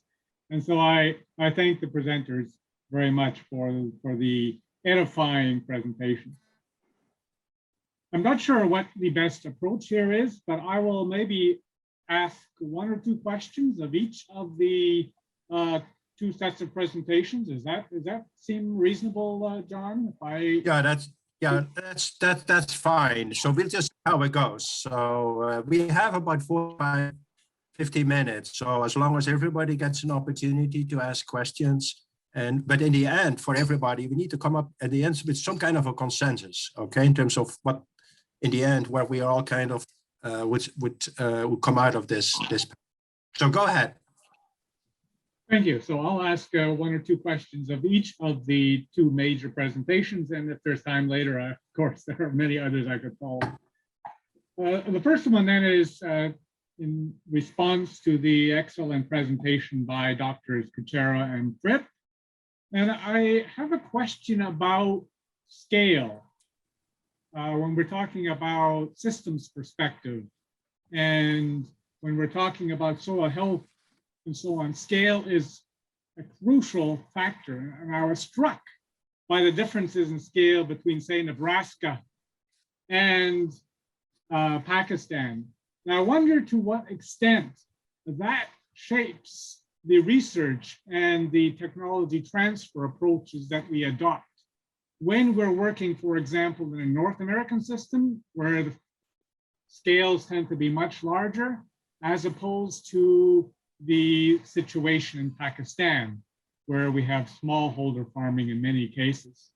Speaker 7: And so I thank the presenters very much for the edifying presentation. I'm not sure what the best approach here is, but I will maybe ask one or two questions of each of the two sets of presentations. Does that seem reasonable, John?
Speaker 2: That's fine. So we'll just see how it goes. So we have about 50 minutes. So as long as everybody gets an opportunity to ask questions, but in the end, for everybody, we need to come up at the end with some kind of a consensus, okay, in terms of what, in the end, where we are all kind of would come out of this. So go ahead.
Speaker 7: Thank you. So I'll ask one or two questions of each of the two major presentations, and if there's time later, of course, there are many others I could follow. The first one then is in response to the excellent presentation by Drs. Kuchera and Fripp. And I have a question about scale. When we're talking about systems perspective, and when we're talking about soil health and so on, scale is a crucial factor. And I was struck by the differences in scale between, say, Nebraska and Pakistan. And I wonder to what extent that shapes the research and the technology transfer approaches that we adopt when we're working, for example, in a North American system where the scales tend to be much larger, as opposed to the situation in Pakistan, where we have smallholder farming in many cases.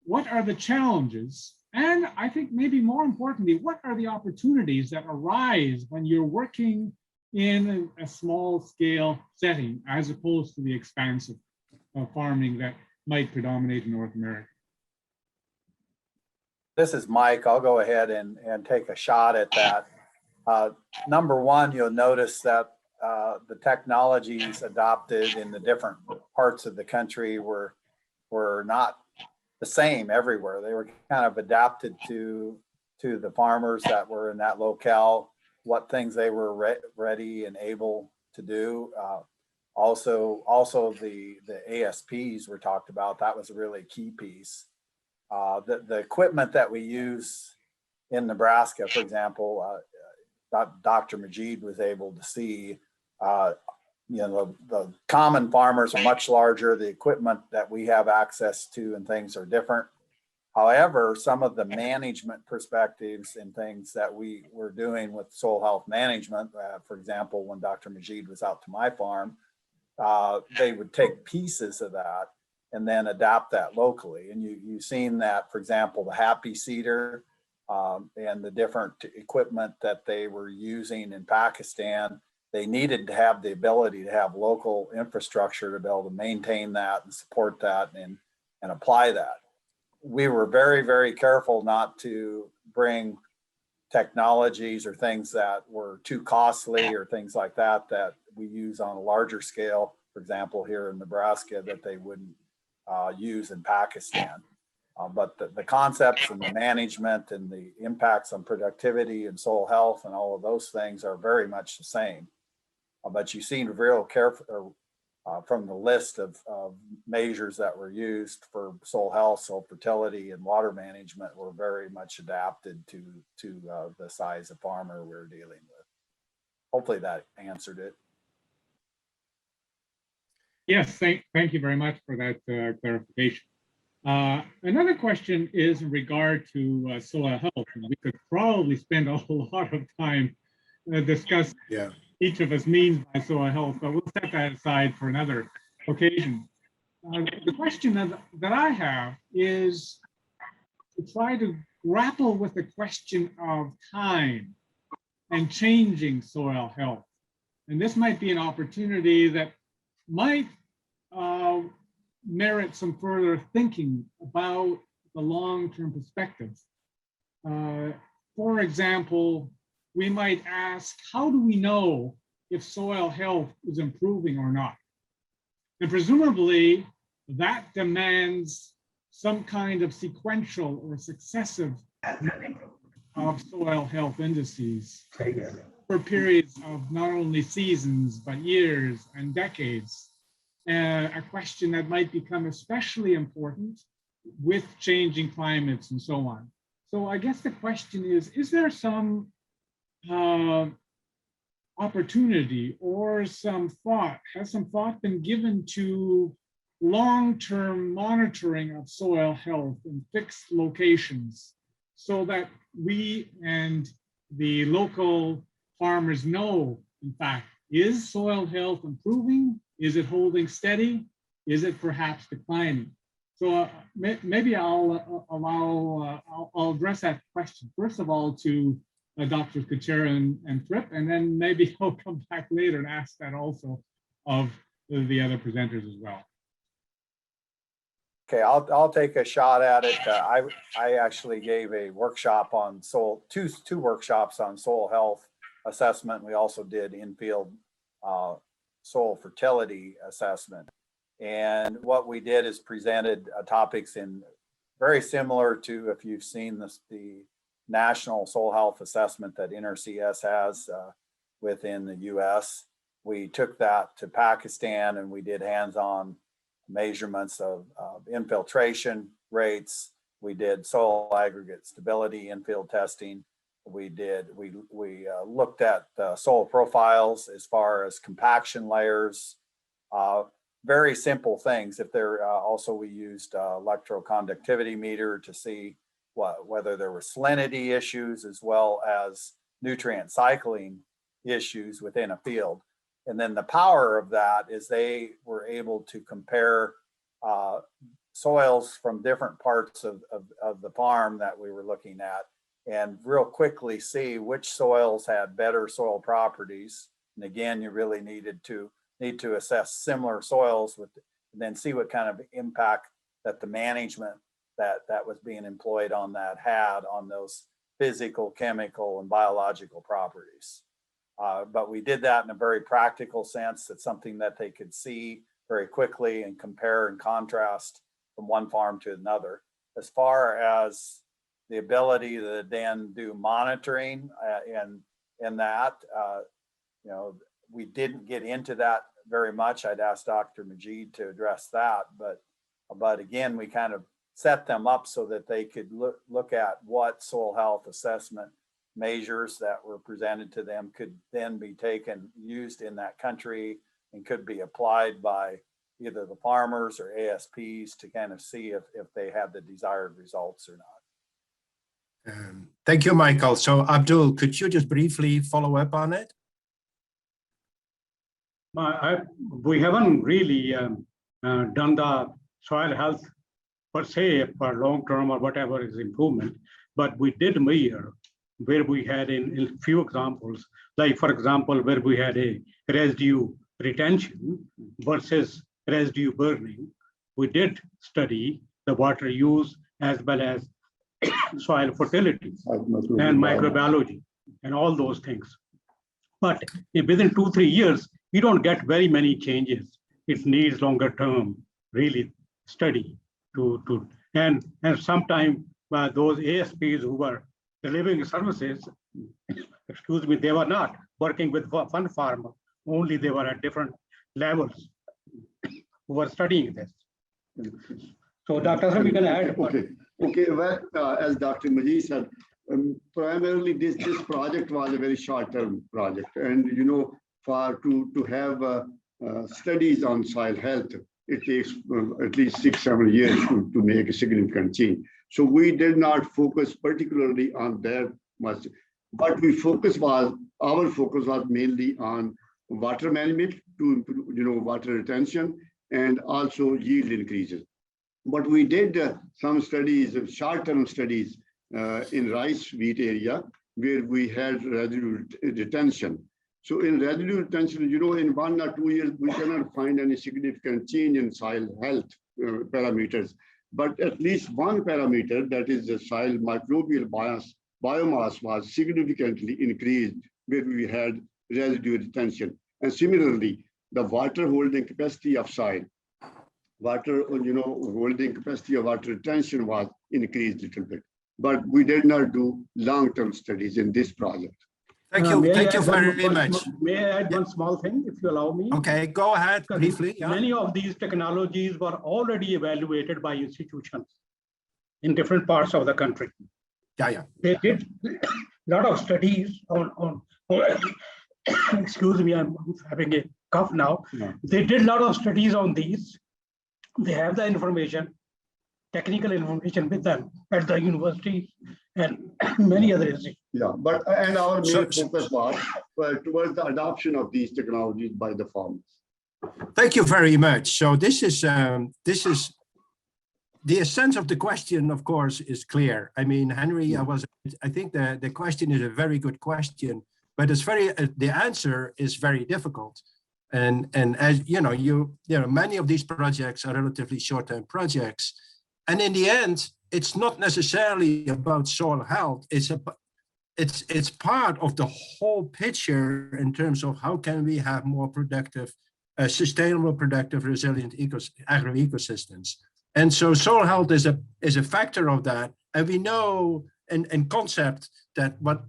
Speaker 7: What are the challenges? And I think maybe more importantly, what are the opportunities that arise when you're working in a small scale setting, as opposed to the expansive farming that might predominate in North America?
Speaker 3: This is Mike. I'll go ahead and take a shot at that. Number one, you'll notice that the technologies adopted in the different parts of the country were not the same everywhere. They were kind of adapted to the farmers that were in that locale, what things they were ready and able to do. Also the ASPs were talked about. That was a really key piece. The equipment that we use in Nebraska, for example, Dr. Majid was able to see, the common farmers are much larger. The equipment that we have access to and things are different. However, some of the management perspectives and things that we were doing with soil health management, for example, when Dr. Majid was out to my farm, they would take pieces of that and then adapt that locally. And you've seen that, for example, the happy seeder and the different equipment that they were using in Pakistan, they needed to have the ability to have local infrastructure to be able to maintain that and support that and apply that. We were very, very careful not to bring technologies or things that were too costly or things like that that we use on a larger scale, for example, here in Nebraska, that they wouldn't use in Pakistan. But the concepts and the management and the impacts on productivity and soil health and all of those things are very much the same. But you seem real careful from the list of measures that were used for soil health, soil fertility, and water management were very much adapted to the size of farmer we're dealing with. Hopefully that answered it.
Speaker 7: Yes, thank you very much for that clarification. Another question is in regard to soil health. And we could probably spend a lot of time discussing each of us means by soil health, but we'll set that aside for another occasion. The question that I have is to try to grapple with the question of time and changing soil health. And this might be an opportunity that might merit some further thinking about the long-term perspectives. For example, we might ask, how do we know if soil health is improving or not? And presumably that demands some kind of sequential or successive of soil health indices for periods of not only seasons, but years and decades. A question that might become especially important with changing climates and so on. So I guess the question is there some opportunity or some thought, has some thought been given to long-term monitoring of soil health in fixed locations so that we and the local farmers know, in fact, is soil health improving? Is it holding steady? Is it perhaps declining? So maybe I'll address that question, first of all, to Drs. Kuchera and Fripp, and then maybe I'll come back later and ask that also of the other presenters as well.
Speaker 3: Okay, I'll take a shot at it. I actually gave a workshop on soil, two workshops on soil health assessment. We also did in-field soil fertility assessment. And what we did is presented topics in very similar to, if you've seen the national soil health assessment that NRCS has within the US. We took that to Pakistan and we did hands-on measurements of infiltration rates. We did soil aggregate stability in-field testing. We looked at soil profiles as far as compaction layers, very simple things. If there also we used electroconductivity meter to see whether there were salinity issues as well as nutrient cycling issues within a field. And then the power of that is they were able to compare soils from different parts of the farm that we were looking at and real quickly see which soils had better soil properties. And again, you really need to assess similar soils and then see what kind of impact that the management that was being employed on that had on those physical, chemical, and biological properties. But we did that in a very practical sense. It's something that they could see very quickly and compare and contrast from one farm to another. As far as the ability to then do monitoring and that, we didn't get into that very much. I'd ask Dr. Majid to address that, but again, we kind of set them up so that they could look at what soil health assessment measures that were presented to them could then be used in that country and could be applied by either the farmers or ASPs to kind of see if they had the desired results or not.
Speaker 2: Thank you, Michael. So Abdul, could you just briefly follow up on it?
Speaker 5: We haven't really done the soil health per se for long-term or whatever is improvement, but we did measure where we had in few examples, like for example, where we had a residue retention versus residue burning. We did study the water use as well as soil fertility and microbiology and all those things. But within 2-3 years, you don't get very many changes. It needs longer term, really study and sometime those ASPs who were delivering services, excuse me, they were not working with one farmer, only they were at different levels who were studying this. So Dr. Sam, you can add.
Speaker 6: Okay. Well, as Dr. Majid said, primarily this project was a very short-term project, and to have studies on soil health, it takes at least 6-7 years to make a significant change. So we did not focus particularly on that much, but our focus was mainly on water management to improve, water retention and also yield increases. But we did some studies, short-term studies in rice wheat area where we had residue retention. So in residue retention, in 1 or 2 years, we cannot find any significant change in soil health parameters. But at least one parameter, that is the soil microbial biomass, was significantly increased where we had residue retention. And similarly, the water holding capacity of soil, holding capacity of water retention was increased a little bit. But we did not do long-term studies in this project.
Speaker 2: Thank you. Thank you very much.
Speaker 5: May I add one small thing, if you allow me?
Speaker 2: Okay, go ahead briefly. Yeah.
Speaker 5: Many of these technologies were already evaluated by institutions in different parts of the country.
Speaker 2: Yeah.
Speaker 5: They did a lot of studies on excuse me, I'm having a cough now.
Speaker 6: Yeah.
Speaker 5: They did a lot of studies on these. They have the information, technical information with them at the university and many other institutions.
Speaker 6: Yeah, and our main focus was towards the adoption of these technologies by the farmers.
Speaker 2: Thank you very much. So this is the essence of the question, of course, is clear. I mean, Henry, I think the question is a very good question, but it's the answer is very difficult. And as many of these projects are relatively short-term projects. And in the end, it's not necessarily about soil health. It's part of the whole picture in terms of how can we have more productive, sustainable, productive, resilient agro-ecosystems. And so soil health is a factor of that. And we know in concept that what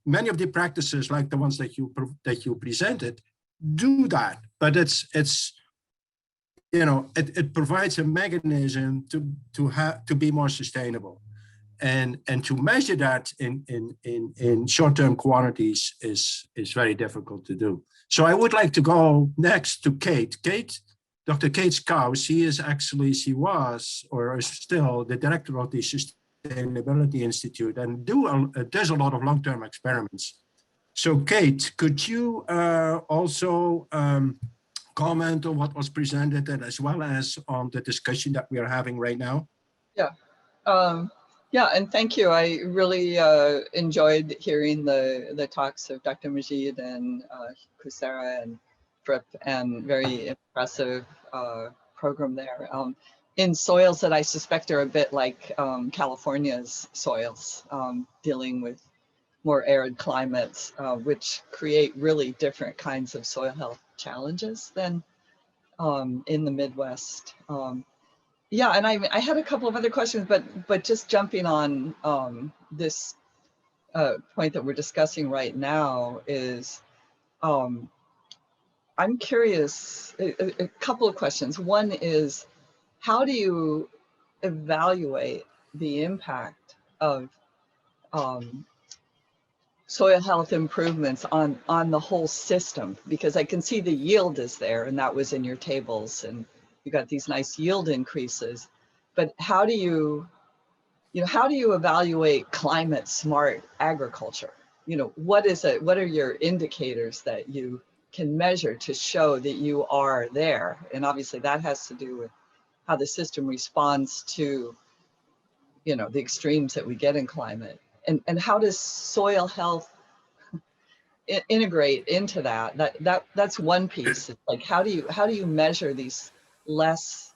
Speaker 2: many of the practices like the ones that you presented do that, but it provides a mechanism to be more sustainable, and to measure that in short-term quantities is very difficult to do. So I would like to go next to Kate. Dr. Kate Scouse, she was or is still the director of the Sustainability Institute and does a lot of long-term experiments. So Kate, could you also comment on what was presented and as well as on the discussion that we are having right now?
Speaker 8: Yeah, and thank you. I really enjoyed hearing the talks of Dr. Majid and Kusera and Fripp, and very impressive program there. In soils that I suspect are a bit like California's soils, dealing with more arid climates, which create really different kinds of soil health challenges than in the Midwest. Yeah, and I had a couple of other questions, but just jumping on this point that we're discussing right now is, I'm curious, a couple of questions. One is, how do you evaluate the impact of soil health improvements on the whole system? Because I can see the yield is there, and that was in your tables, and you got these nice yield increases. But how do you evaluate climate smart agriculture? What are your indicators that you can measure to show that you are there? And obviously that has to do with how the system responds to, you know, the extremes that we get in climate, and how does soil health integrate into that? That's one piece. It's like, how do you measure these less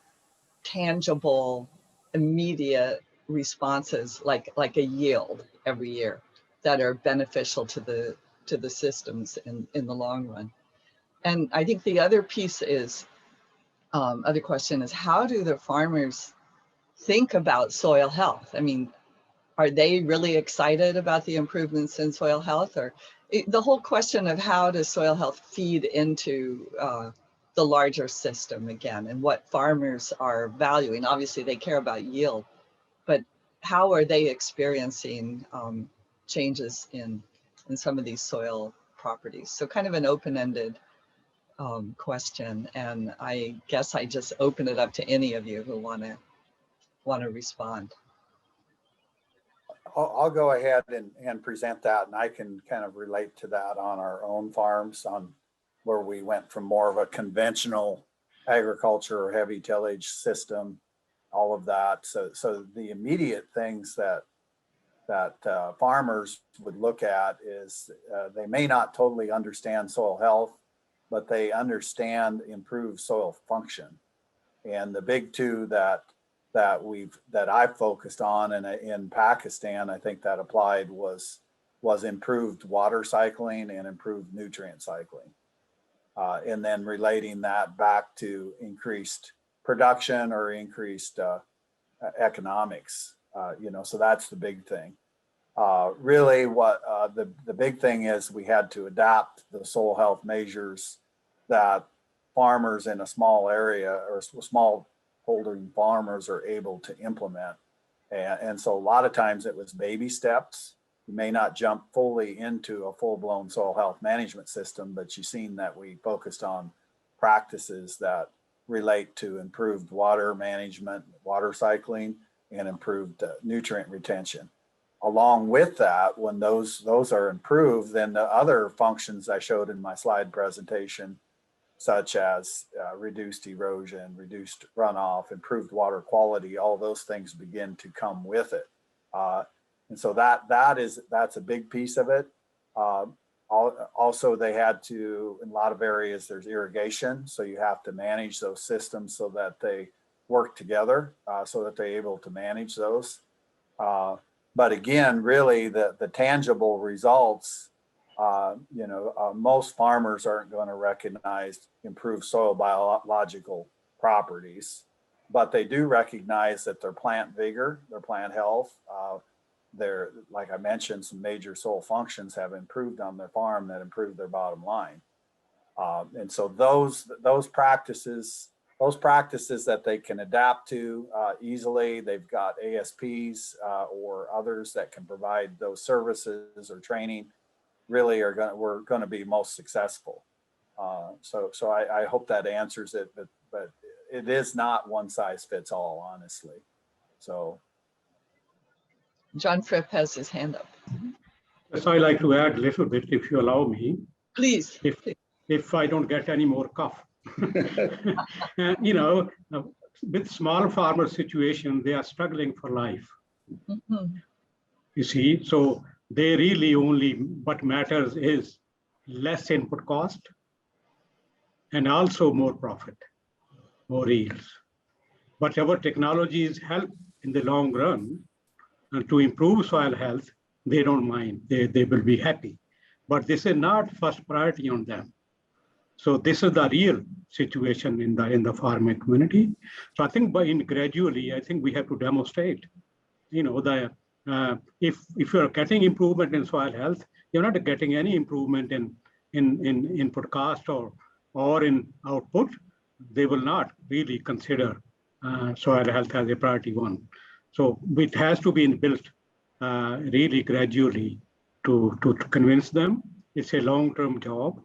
Speaker 8: tangible, immediate responses, like a yield every year, that are beneficial to the systems in the long run? And I think the other piece is, other question is, how do the farmers think about soil health? I mean, are they really excited about the improvements in soil health? Or the whole question of how does soil health feed into the larger system again, and what farmers are valuing? Obviously they care about yield, but how are they experiencing changes in some of these soil properties? So kind of an open-ended question, and I guess I just open it up to any of you who want to respond.
Speaker 3: I'll go ahead and present that, and I can kind of relate to that on our own farms, on where we went from more of a conventional agriculture or heavy tillage system, all of that. So the immediate things that farmers would look at is they may not totally understand soil health, but they understand improved soil function. And the big two that I've focused on, and in Pakistan, I think that applied was improved water cycling and improved nutrient cycling. And then relating that back to increased production or increased economics, you know, so that's the big thing. Really what the big thing is, we had to adapt the soil health measures that farmers in a small area or small holding farmers are able to implement. And so a lot of times it was baby steps. You may not jump fully into a full-blown soil health management system, but you've seen that we focused on practices that relate to improved water management, water cycling, and improved nutrient retention. Along with that, when those are improved, then the other functions I showed in my slide presentation, such as reduced erosion, reduced runoff, improved water quality, all those things begin to come with it. And so that's a big piece of it. Also, they had to, in a lot of areas, there's irrigation. So you have to manage those systems so that they work together, so that they're able to manage those. But again, really the tangible results, you know, most farmers aren't going to recognize improved soil biological properties, but they do recognize that their plant vigor, their plant health, their, like I mentioned, some major soil functions have improved on their farm that improve their bottom line. And so those practices that they can adapt to easily, they've got ASPs or others that can provide those services or training, really we're going to be most successful. So I hope that answers it, but it is not one size fits all, honestly. So.
Speaker 8: John Fripp has his hand up.
Speaker 5: Yes, I'd like to add a little bit, if you allow me.
Speaker 8: Please.
Speaker 5: If I don't get any more cough. You know, with small farmer situation, they are struggling for life.
Speaker 8: Mm-hmm.
Speaker 5: You see, so they really only, what matters is less input cost and also more profit, more yields. Whatever technologies help in the long run to improve soil health, they don't mind, they will be happy. But this is not first priority on them. So this is the real situation in the farming community. So I think gradually, I think we have to demonstrate, you know, if you're getting improvement in soil health, you're not getting any improvement in input cost or in output, they will not really consider soil health as a priority one. So it has to be built really gradually to convince them. It's a long-term job.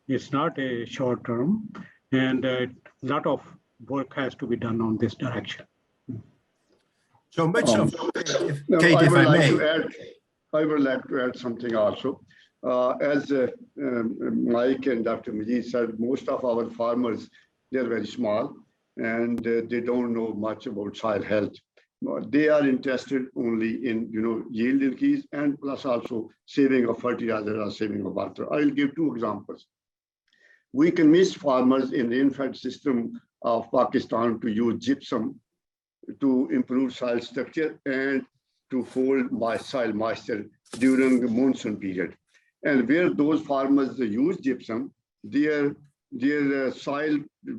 Speaker 5: It's not a short term, and a lot of work has to be done on this direction.
Speaker 2: So much of
Speaker 6: Kate,
Speaker 2: if I may.
Speaker 6: I would like to add something also. As Mike and Dr. Majid said, most of our farmers, they're very small. and they don't know much about soil health. They are interested only in yield increase and plus also saving of fertilizer or saving of water. I'll give two examples. We convince farmers in the infant system of Pakistan to use gypsum to improve soil structure and to hold soil moisture during the monsoon period. And where those farmers use gypsum, their soil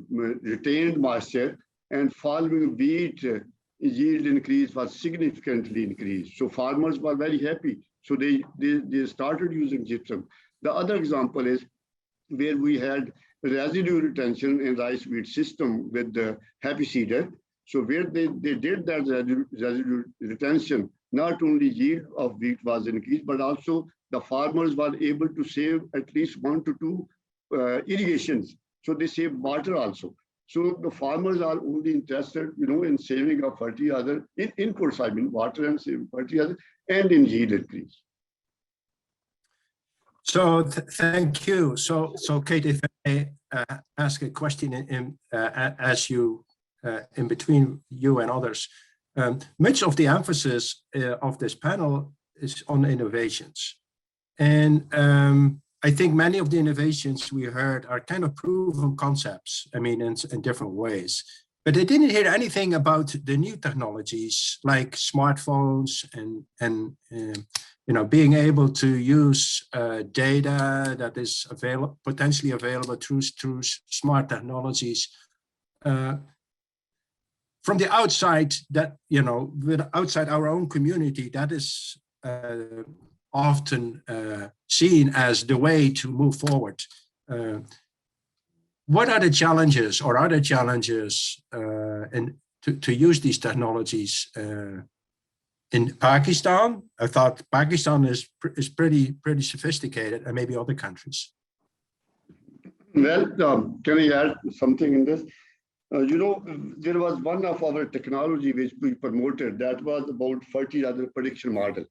Speaker 6: retained moisture, and following wheat yield increase was significantly increased. So farmers were very happy. So they started using gypsum. The other example is where we had residue retention in rice wheat system with the happy seeder. So where they did that residue retention, not only yield of wheat was increased, but also the farmers were able to save at least 1 to 2 irrigations. So they save water also. So the farmers are only interested, in saving of fertilizer, in inputs, I mean, water and saving fertilizer, and in yield increase.
Speaker 2: So thank you. So Kate, if I ask a question as you in between you and others, much of the emphasis of this panel is on innovations, and I think many of the innovations we heard are kind of proven concepts. I mean, in different ways. But I didn't hear anything about the new technologies like smartphones and being able to use data that is potentially available through smart technologies from the outside. That outside our own community, that is often seen as the way to move forward. What are the challenges, or other challenges, to use these technologies in Pakistan? I thought Pakistan is pretty sophisticated, and maybe other countries.
Speaker 6: Well, can I add something in this? There was one of our technology which we promoted that was about fertilizer prediction model.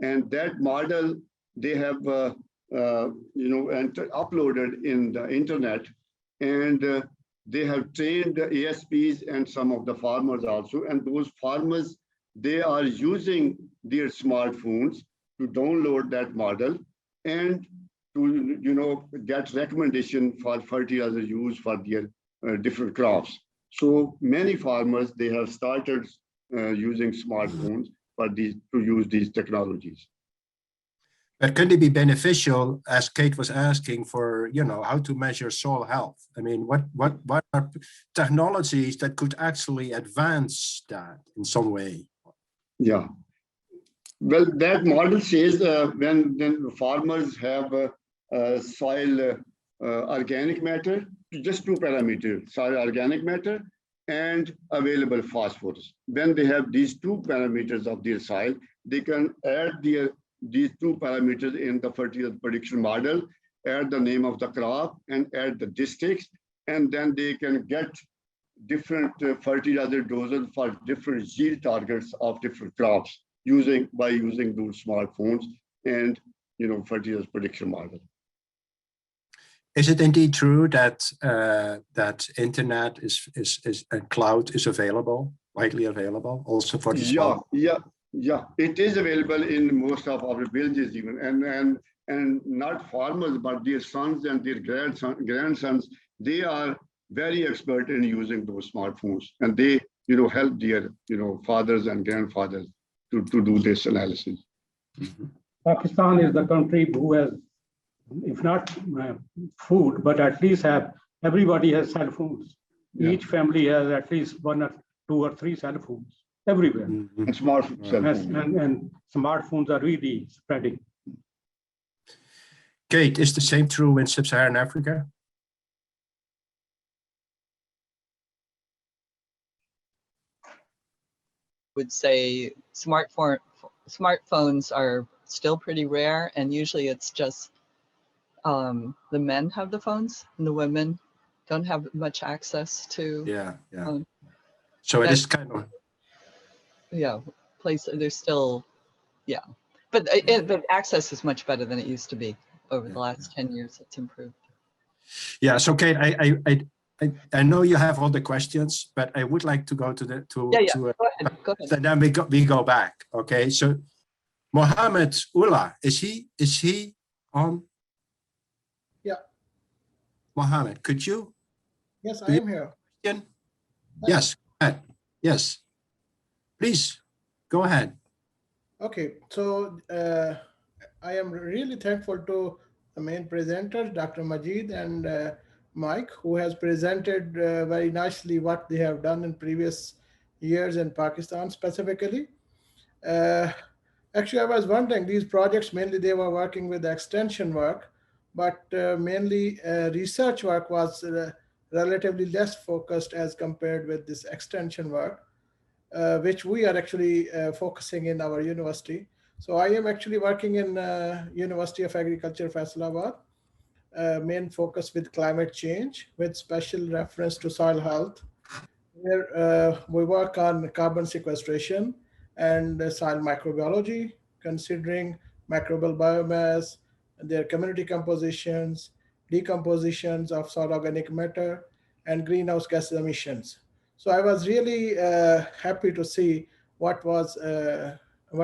Speaker 6: And that model they have uploaded in the internet, and they have trained the ASPs and some of the farmers also. And those farmers, they are using their smartphones to download that model and to get recommendation for fertilizer use for their different crops. So many farmers, they have started using smartphones to use these technologies.
Speaker 2: But could it be beneficial, as Kate was asking, for how to measure soil health? I mean, what are technologies that could actually advance that in some way?
Speaker 6: Yeah, well, that model says when farmers have soil organic matter, just 2 parameters: soil organic matter and available phosphorus. When they have these 2 parameters of their soil, they can add these 2 parameters in the fertilizer prediction model, add the name of the crop and add the districts, and then they can get different fertilizer doses for different yield targets of different crops by using those smartphones and fertilizer prediction model.
Speaker 2: Is it indeed true that that internet is and cloud is available, widely available, also for the small?
Speaker 6: Yeah. It is available in most of our villages even, and not farmers, but their sons and their grandsons. They are very expert in using those smartphones, and they help their fathers and grandfathers to do this analysis.
Speaker 2: Mm-hmm.
Speaker 5: Pakistan is the country who has, if not food, but at least everybody has cell phones. Yeah. Each family has at least 1 or 2 or 3 cell phones everywhere.
Speaker 2: Mm-hmm.
Speaker 6: And smartphones.
Speaker 5: And smartphones are really spreading.
Speaker 2: Kate, is the same true in Sub-Saharan Africa?
Speaker 8: Would say smartphones are still pretty rare, and usually it's just the men have the phones and the women don't have much access to.
Speaker 2: Yeah. So it is kind of.
Speaker 8: Yeah, there's still, but access is much better than it used to be over the last 10 years. It's improved.
Speaker 2: Yeah, so Kate, I know you have all the questions, but I would like to go to the
Speaker 8: Go ahead.
Speaker 2: and then we go back. Okay, so Mohammed Ullah, is he on?
Speaker 9: Yeah.
Speaker 2: Mohammed, could you?
Speaker 9: Yes, I am here.
Speaker 2: Yes, go ahead. Yes, please go ahead.
Speaker 9: Okay, so I am really thankful to the main presenters, Dr. Majid and Mike, who has presented very nicely what they have done in previous years in Pakistan specifically. Actually, I was wondering, these projects, mainly they were working with extension work, but mainly research work was relatively less focused as compared with this extension work, which we are actually focusing in our university. So I am actually working in University of Agriculture, Faisalabad, main focus with climate change with special reference to soil health, where we work on carbon sequestration and soil microbiology, considering microbial biomass, their community compositions, decompositions of soil organic matter, and greenhouse gas emissions. So I was really happy to see what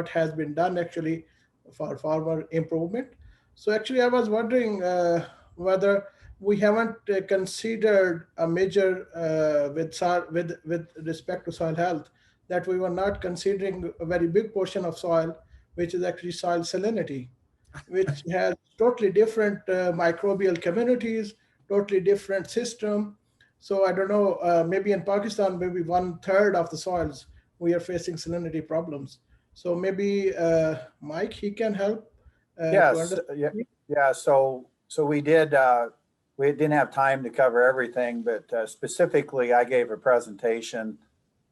Speaker 9: has been done actually for farmer improvement. So actually I was wondering whether we haven't considered a measure with respect to soil health, that we were not considering a very big portion of soil, which is actually soil salinity, which has totally different microbial communities, totally different system. So I don't know, maybe in Pakistan, maybe 1/3 of the soils, we are facing salinity problems. So maybe Mike, he can help.
Speaker 3: Yes, yeah. So we didn't have time to cover everything, but specifically I gave a presentation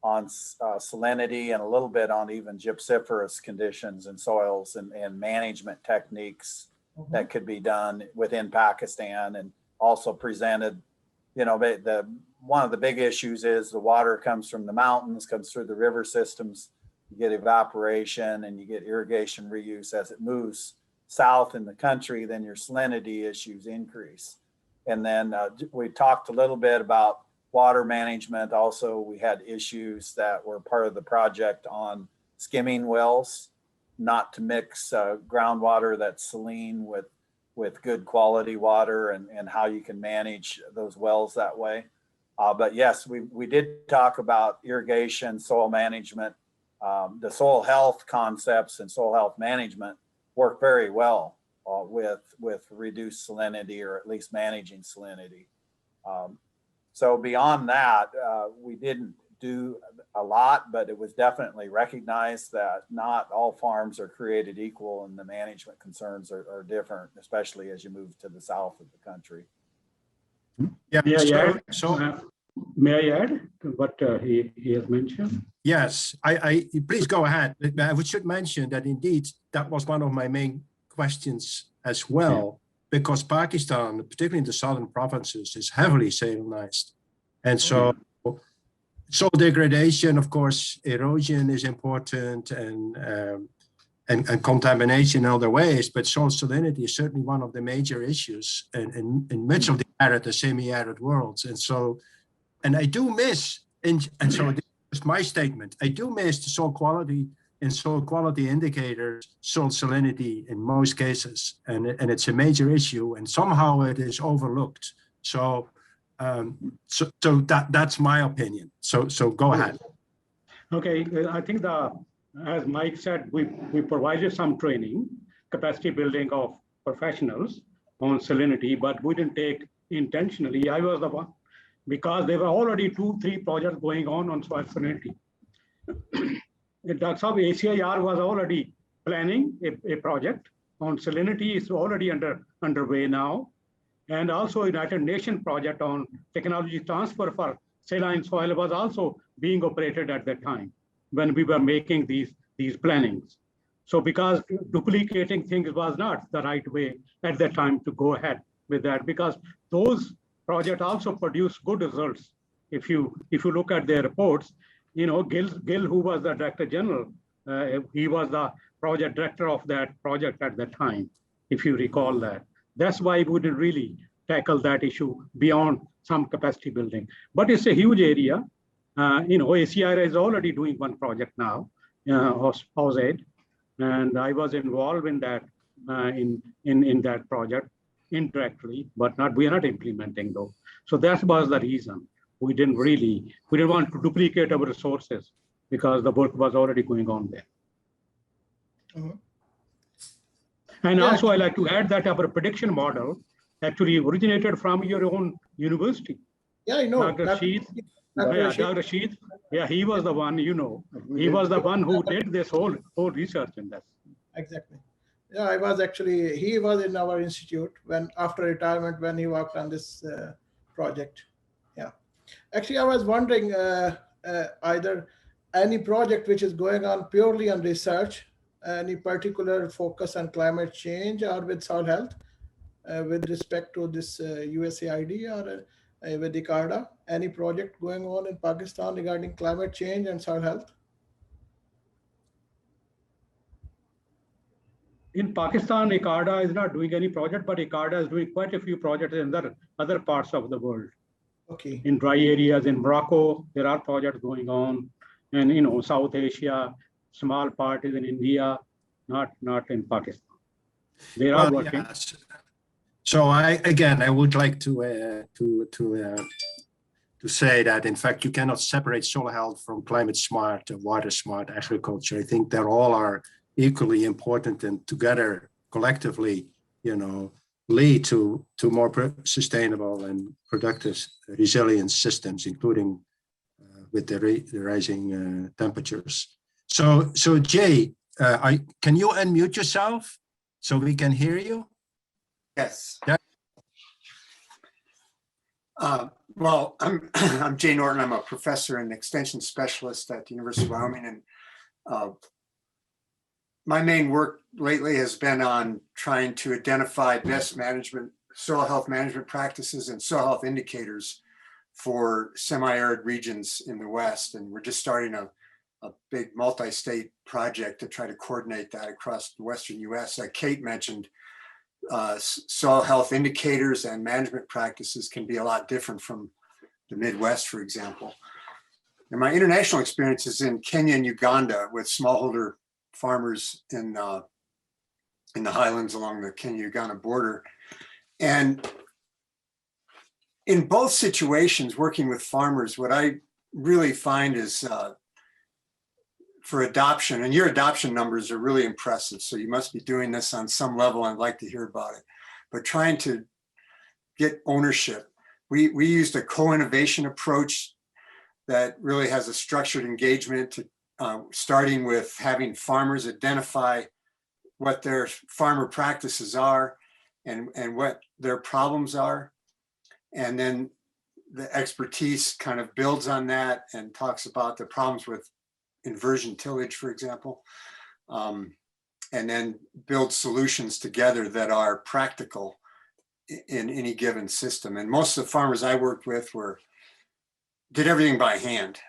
Speaker 3: on salinity and a little bit on even gypsiferous conditions in soils and management techniques that could be done within Pakistan, and also presented, you know, one of the big issues is the water comes from the mountains, comes through the river systems, you get evaporation and you get irrigation reuse. As it moves south in the country, then your salinity issues increase. And then we talked a little bit about water management. Also, we had issues that were part of the project on skimming wells, not to mix groundwater that's saline with good quality water, and how you can manage those wells that way. But yes, we did talk about irrigation, soil management. The soil health concepts and soil health management work very well with reduced salinity, or at least managing salinity. So beyond that, we didn't do a lot, but it was definitely recognized that not all farms are created equal, and the management concerns are different, especially as you move to the south of the country.
Speaker 2: Yeah.
Speaker 5: May I add to what he has mentioned?
Speaker 2: Yes, please go ahead. I should mention that indeed that was one of my main questions as well, because Pakistan, particularly in the southern provinces, is heavily salinized. And so soil degradation, of course, erosion is important, and contamination in other ways, but soil salinity is certainly one of the major issues in much of the arid and semi-arid worlds. And so, and I do miss, and so this is my statement, I do miss the soil quality and soil quality indicators, soil salinity in most cases, and it's a major issue, and somehow it is overlooked. So, so that's my opinion. So go ahead.
Speaker 5: Okay, I think as Mike said, we provided some training, capacity building of professionals on salinity, but we didn't take intentionally. I was the one, because there were already 2-3 projects going on soil salinity. That's how ACIR was already planning a project on salinity. Is already underway now. And also United Nations project on technology transfer for saline soil was also being operated at that time when we were making these plannings. So because duplicating things was not the right way at that time to go ahead with that, because those projects also produce good results. If you look at their reports, you know, Gil, who was the Director General, he was the project director of that project at that time, if you recall that. That's why we didn't really tackle that issue beyond some capacity building. But it's a huge area. ACR is already doing one project now, house aid, and I was involved in that in that project indirectly, but we are not implementing though. So that was the reason we didn't want to duplicate our resources because the work was already going on there.
Speaker 9: Mhm.
Speaker 5: And
Speaker 9: Yeah.
Speaker 5: also I like to add that our prediction model actually originated from your own university.
Speaker 9: Yeah, I know.
Speaker 5: Dr. Sheath.
Speaker 9: Dr.
Speaker 5: Yeah,
Speaker 9: Sheath.
Speaker 5: Dr. Sheath. Yeah, he was the one, he was the one who did this whole research in that.
Speaker 9: Exactly. Yeah, he was in our institute after retirement when he worked on this project. Yeah. Actually, I was wondering either any project which is going on purely on research, any particular focus on climate change or with soil health with respect to this USAID or with ICARDA, any project going on in Pakistan regarding climate change and soil health?
Speaker 5: In Pakistan, ICARDA is not doing any project, but ICARDA is doing quite a few projects in other parts of the world.
Speaker 9: Okay.
Speaker 5: In dry areas in Morocco, there are projects going on, and South Asia, small part is in India, not in Pakistan. They are working.
Speaker 2: Yes. So I would like to say that in fact you cannot separate soil health from climate smart, water smart agriculture. I think they all are equally important and together collectively, lead to more sustainable and productive resilient systems, including with the rising temperatures. So Jay, can you unmute yourself so we can hear you?
Speaker 10: Yes.
Speaker 2: Yeah.
Speaker 10: Well, I'm Jay Norton. I'm a professor and extension specialist at the University of Wyoming, and my main work lately has been on trying to identify best soil health management practices and soil health indicators for semi-arid regions in the West. And we're just starting a big multi-state project to try to coordinate that across the Western US. Like Kate mentioned, soil health indicators and management practices can be a lot different from the Midwest, for example. And my international experience is in Kenya and Uganda with smallholder farmers in the highlands along the Kenya-Uganda border. And in both situations, working with farmers, what I really find is for adoption, and your adoption numbers are really impressive, so you must be doing this on some level. I'd like to hear about it. But trying to get ownership. We used a co-innovation approach that really has a structured engagement to starting with having farmers identify what their farmer practices are and what their problems are. And then the expertise kind of builds on that and talks about the problems with inversion tillage, for example, and then build solutions together that are practical in any given system. And most of the farmers I worked with did everything by hand.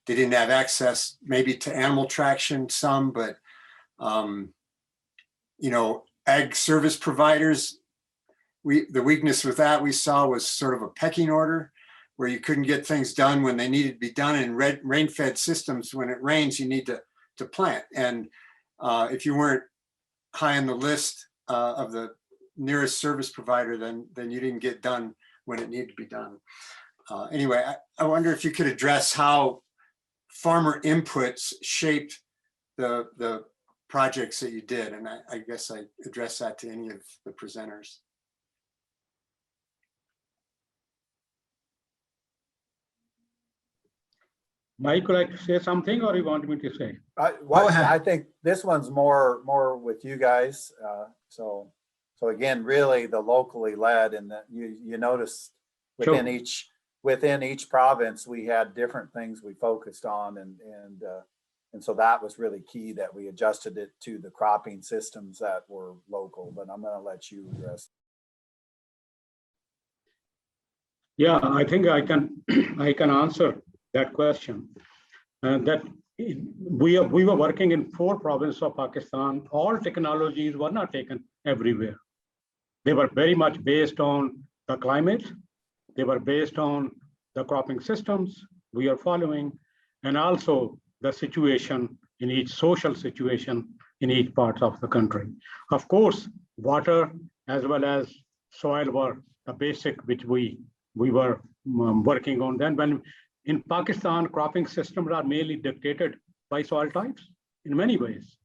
Speaker 10: They didn't have access maybe to animal traction, some, but ag service providers, the weakness with that we saw was sort of a pecking order where you couldn't get things done when they needed to be done. In rain-fed systems, when it rains, you need to plant. And if you weren't high on the list of the nearest service provider, then you didn't get done when it needed to be done. Anyway, I wonder if you could address how farmer inputs shaped the projects that you did. And I guess I address that to any of the presenters.
Speaker 5: Mike, would you like to say something, or you want me to say?
Speaker 3: I think this one's more with you guys. So again, really the locally led, and that you notice within each province we had different things we focused on, and so that was really key that we adjusted it to the cropping systems that were local. But I'm going to let you address.
Speaker 5: Yeah, I think I can answer that question. That we were working in 4 provinces of Pakistan. All technologies were not taken everywhere. They were very much based on the climate. They were based on the cropping systems we are following, and also the situation in each social situation in each part of the country. Of course, water as well as soil were the basic which we were working on then. When in Pakistan, cropping systems are mainly dictated by soil types in many ways.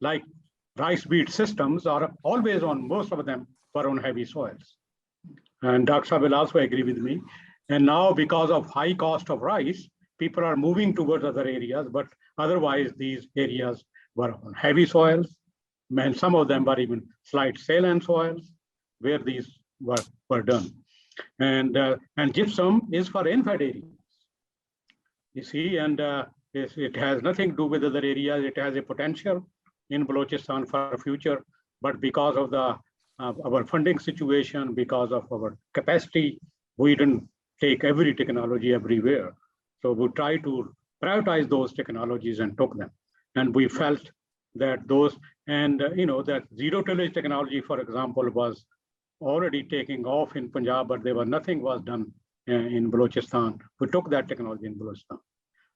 Speaker 5: Like rice beet systems are always on, most of them were on heavy soils. And Dr. Saab will also agree with me. And now because of high cost of rice, people are moving towards other areas, but otherwise these areas were on heavy soils, and some of them were even slight saline soils where these were done. And gypsum is for rain-fed areas, you see, and it has nothing to do with other areas. It has a potential in Balochistan for the future, but because of our funding situation, because of our capacity, we didn't take every technology everywhere. So we try to prioritize those technologies and took them. And we felt that those, and that zero tillage technology, for example, was already taking off in Punjab, but nothing was done in Balochistan. We took that technology in Balochistan.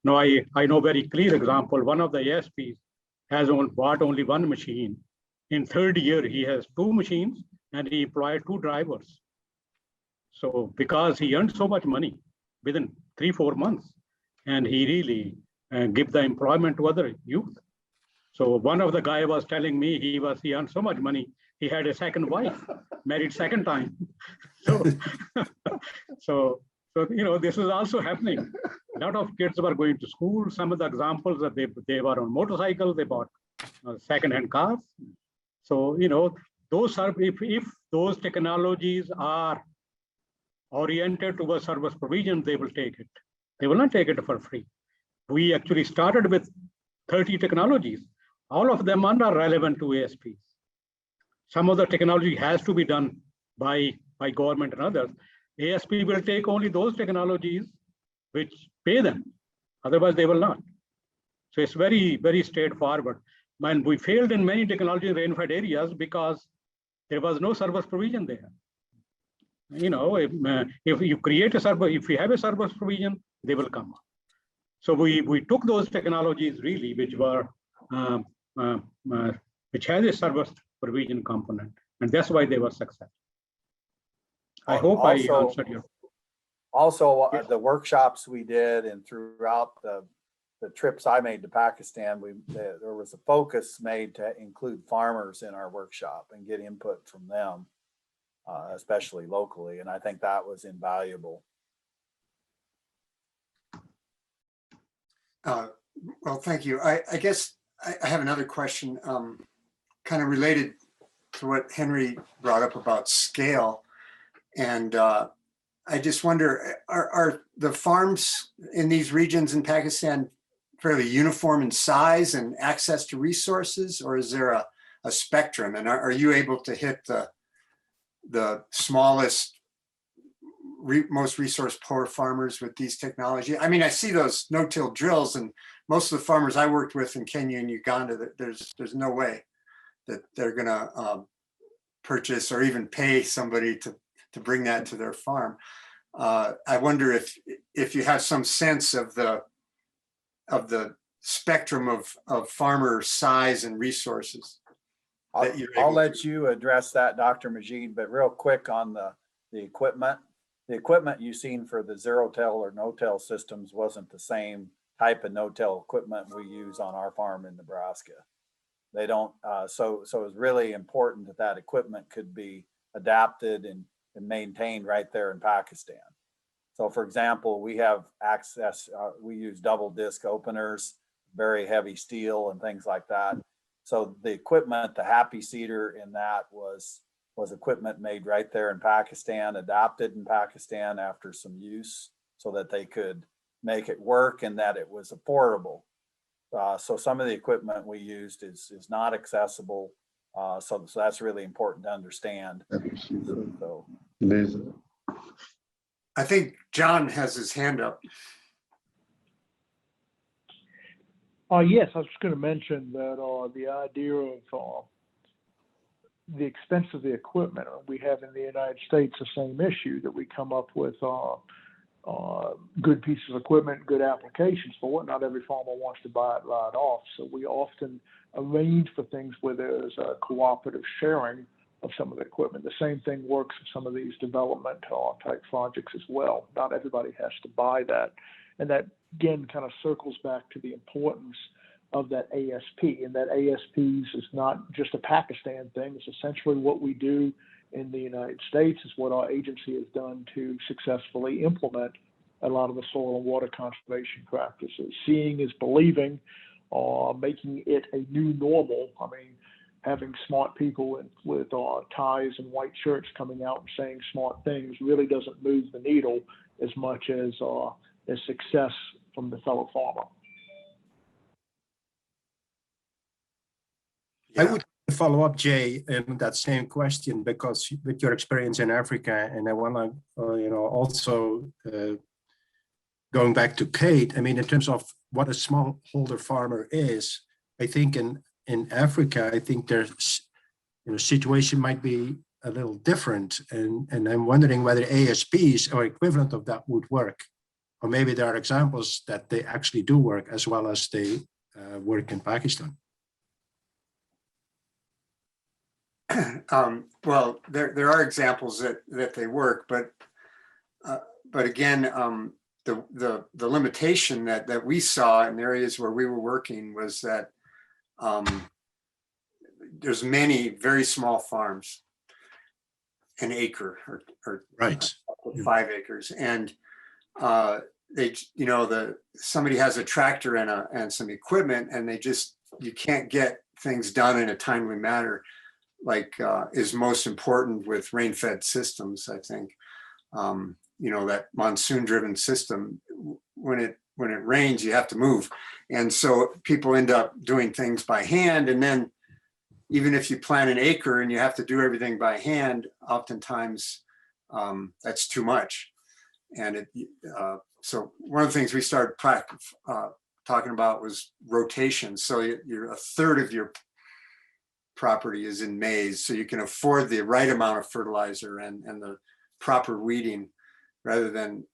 Speaker 5: Now I know very clear example. One of the ASPs has bought only one machine. In third year, he has 2 machines and he employed 2 drivers. So because he earned so much money within 3-4 months, and he really give the employment to other youth. So one of the guy was telling me he earned so much money, he had a second wife, married second time. So this is also happening. A lot of kids were going to school. Some of the examples that they were on motorcycles, they bought second-hand cars. So those are, if those technologies are oriented towards service provision, they will take it. They will not take it for free. We actually started with 30 technologies. All of them are not relevant to ASPs. Some of the technology has to be done by government and others. ASP will take only those technologies which pay them. Otherwise, they will not. So it's very, very straightforward. And we failed in many technology in rain-fed areas because there was no service provision there. If you create a service, if you have a service provision, they will come. So we took those technologies really, which were which has a service provision component, and that's why they were successful. I hope I answered your.
Speaker 3: Also, the workshops we did and throughout the trips I made to Pakistan, there was a focus made to include farmers in our workshop and get input from them, especially locally, and I think that was invaluable.
Speaker 10: Well, thank you. I guess I have another question, kind of related to what Henry brought up about scale. And I just wonder, are the farms in these regions in Pakistan fairly uniform in size and access to resources, or is there a spectrum? And are you able to hit the smallest, most resource poor farmers with these technology? I mean, I see those no-till drills, and most of the farmers I worked with in Kenya and Uganda, there's no way that they're gonna purchase or even pay somebody to bring that to their farm. I wonder if you have some sense of the spectrum of farmer size and resources.
Speaker 3: I'll let you address that, Dr. Majid, but real quick on the equipment. The equipment you've seen for the zero-till or no-till systems wasn't the same type of no-till equipment we use on our farm in Nebraska. They don't, so it's really important that equipment could be adapted and maintained right there in Pakistan. So for example, we have access, we use double disc openers, very heavy steel and things like that. So the equipment, the happy seeder in that was equipment made right there in Pakistan, adapted in Pakistan after some use so that they could make it work and that it was affordable. So some of the equipment we used is not accessible. So that's really important to understand. So.
Speaker 10: I think John has his hand up.
Speaker 4: Yes, I was just going to mention that the idea of the expense of the equipment. We have in the United States the same issue, that we come up with good pieces of equipment, good applications for it. Not every farmer wants to buy it right off. So we often arrange for things where there's a cooperative sharing of some of the equipment. The same thing works with some of these development type projects as well. Not everybody has to buy that. And that, again, kind of circles back to the importance of that ASP. And that ASPs is not just a Pakistan thing. It's essentially what we do in the United States, is what our agency has done to successfully implement a lot of the soil and water conservation practices. Seeing is believing, making it a new normal. I mean, having smart people with ties and white shirts coming out and saying smart things really doesn't move the needle as much as success from the fellow farmer.
Speaker 2: I would follow up, Jay, in that same question, because with your experience in Africa, and I want to, also going back to Kate, I mean, in terms of what a smallholder farmer is, I think in Africa, I think there's, situation might be a little different, and I'm wondering whether ASPs or equivalent of that would work, or maybe there are examples that they actually do work as well as they work in Pakistan.
Speaker 10: Well, there are examples that they work, but again, the limitation that we saw in areas where we were working was that there's many very small farms, an acre or
Speaker 2: right,
Speaker 10: 5 acres, and they, somebody has a tractor and some equipment, and you can't get things done in a timely manner, like is most important with rain-fed systems. I think that monsoon-driven system, when it rains, you have to move, and so people end up doing things by hand. And then even if you plant an acre and you have to do everything by hand, oftentimes that's too much. And so one of the things we started talking about was rotation. So you're a third of your property is in maize, so you can afford the right amount of fertilizer and the proper weeding, rather than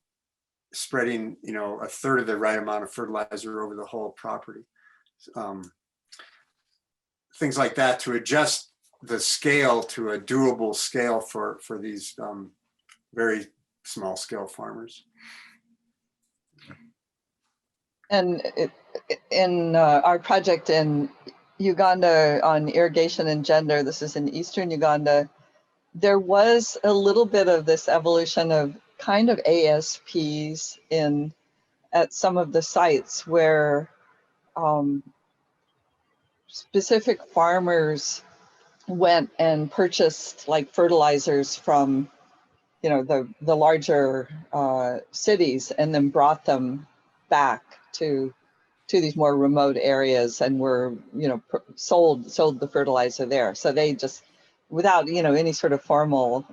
Speaker 10: spreading a third of the right amount of fertilizer over the whole property. Things like that to adjust the scale to a doable scale for these very small scale farmers.
Speaker 8: And in our project in Uganda on irrigation and gender, this is in eastern Uganda, there was a little bit of this evolution of kind of ASPs at some of the sites where specific farmers went and purchased like fertilizers from the larger cities, and then brought them back to these more remote areas, and were sold the fertilizer there. So they just, without any sort of formal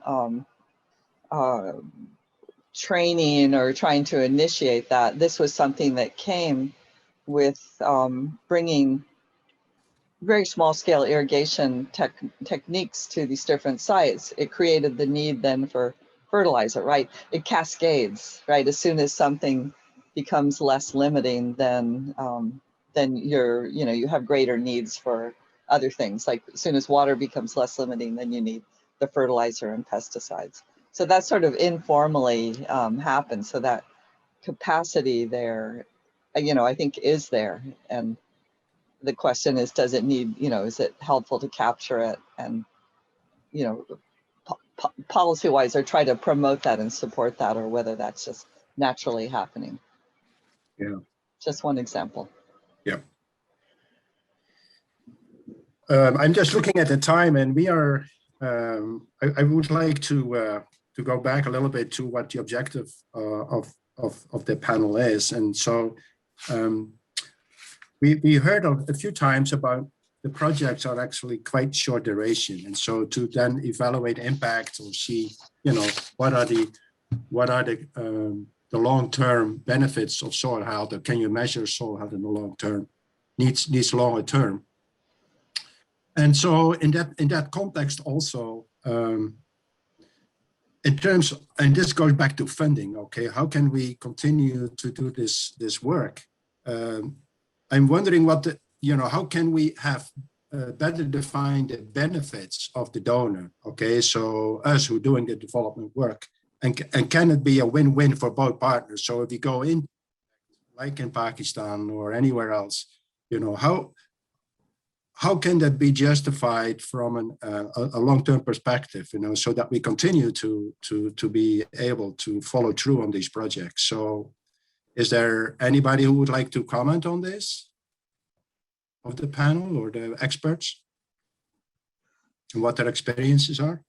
Speaker 8: training or trying to initiate that, this was something that came with bringing very small scale irrigation techniques to these different sites. It created the need then for fertilizer, right? It cascades, right? As soon as something becomes less limiting, then you have greater needs for other things. Like as soon as water becomes less limiting, then you need the fertilizer and pesticides. So that sort of informally happens. So that capacity there, I think is there. And the question is, does it need, is it helpful to capture it and, policy-wise, or try to promote that and support that, or whether that's just naturally happening.
Speaker 2: Yeah.
Speaker 8: Just one example.
Speaker 2: Yeah. I'm just looking at the time, and we are, I would like to go back a little bit to what the objective of the panel is. And so we heard a few times about the projects are actually quite short duration. And so to then evaluate impact or see, what are the long-term benefits of soil health, or can you measure soil health in the long term, needs longer term. And so in that context also, in terms, and this goes back to funding, okay, how can we continue to do this work? I'm wondering what how can we have better define the benefits of the donor, okay? So us who are doing the development work, and can it be a win-win for both partners? So if you go in, like in Pakistan or anywhere else, how can that be justified from a long-term perspective, so that we continue to be able to follow through on these projects? So is there anybody who would like to comment on this of the panel or the experts and what their experiences are?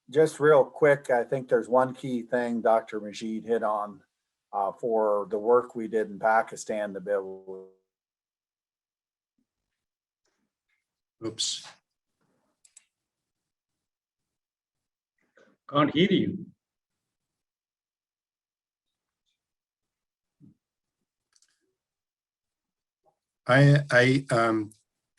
Speaker 3: Just real quick, I think there's one key thing Dr. Majid hit on for the work we did in Pakistan to be able.
Speaker 2: Oops.
Speaker 5: Can't hear you.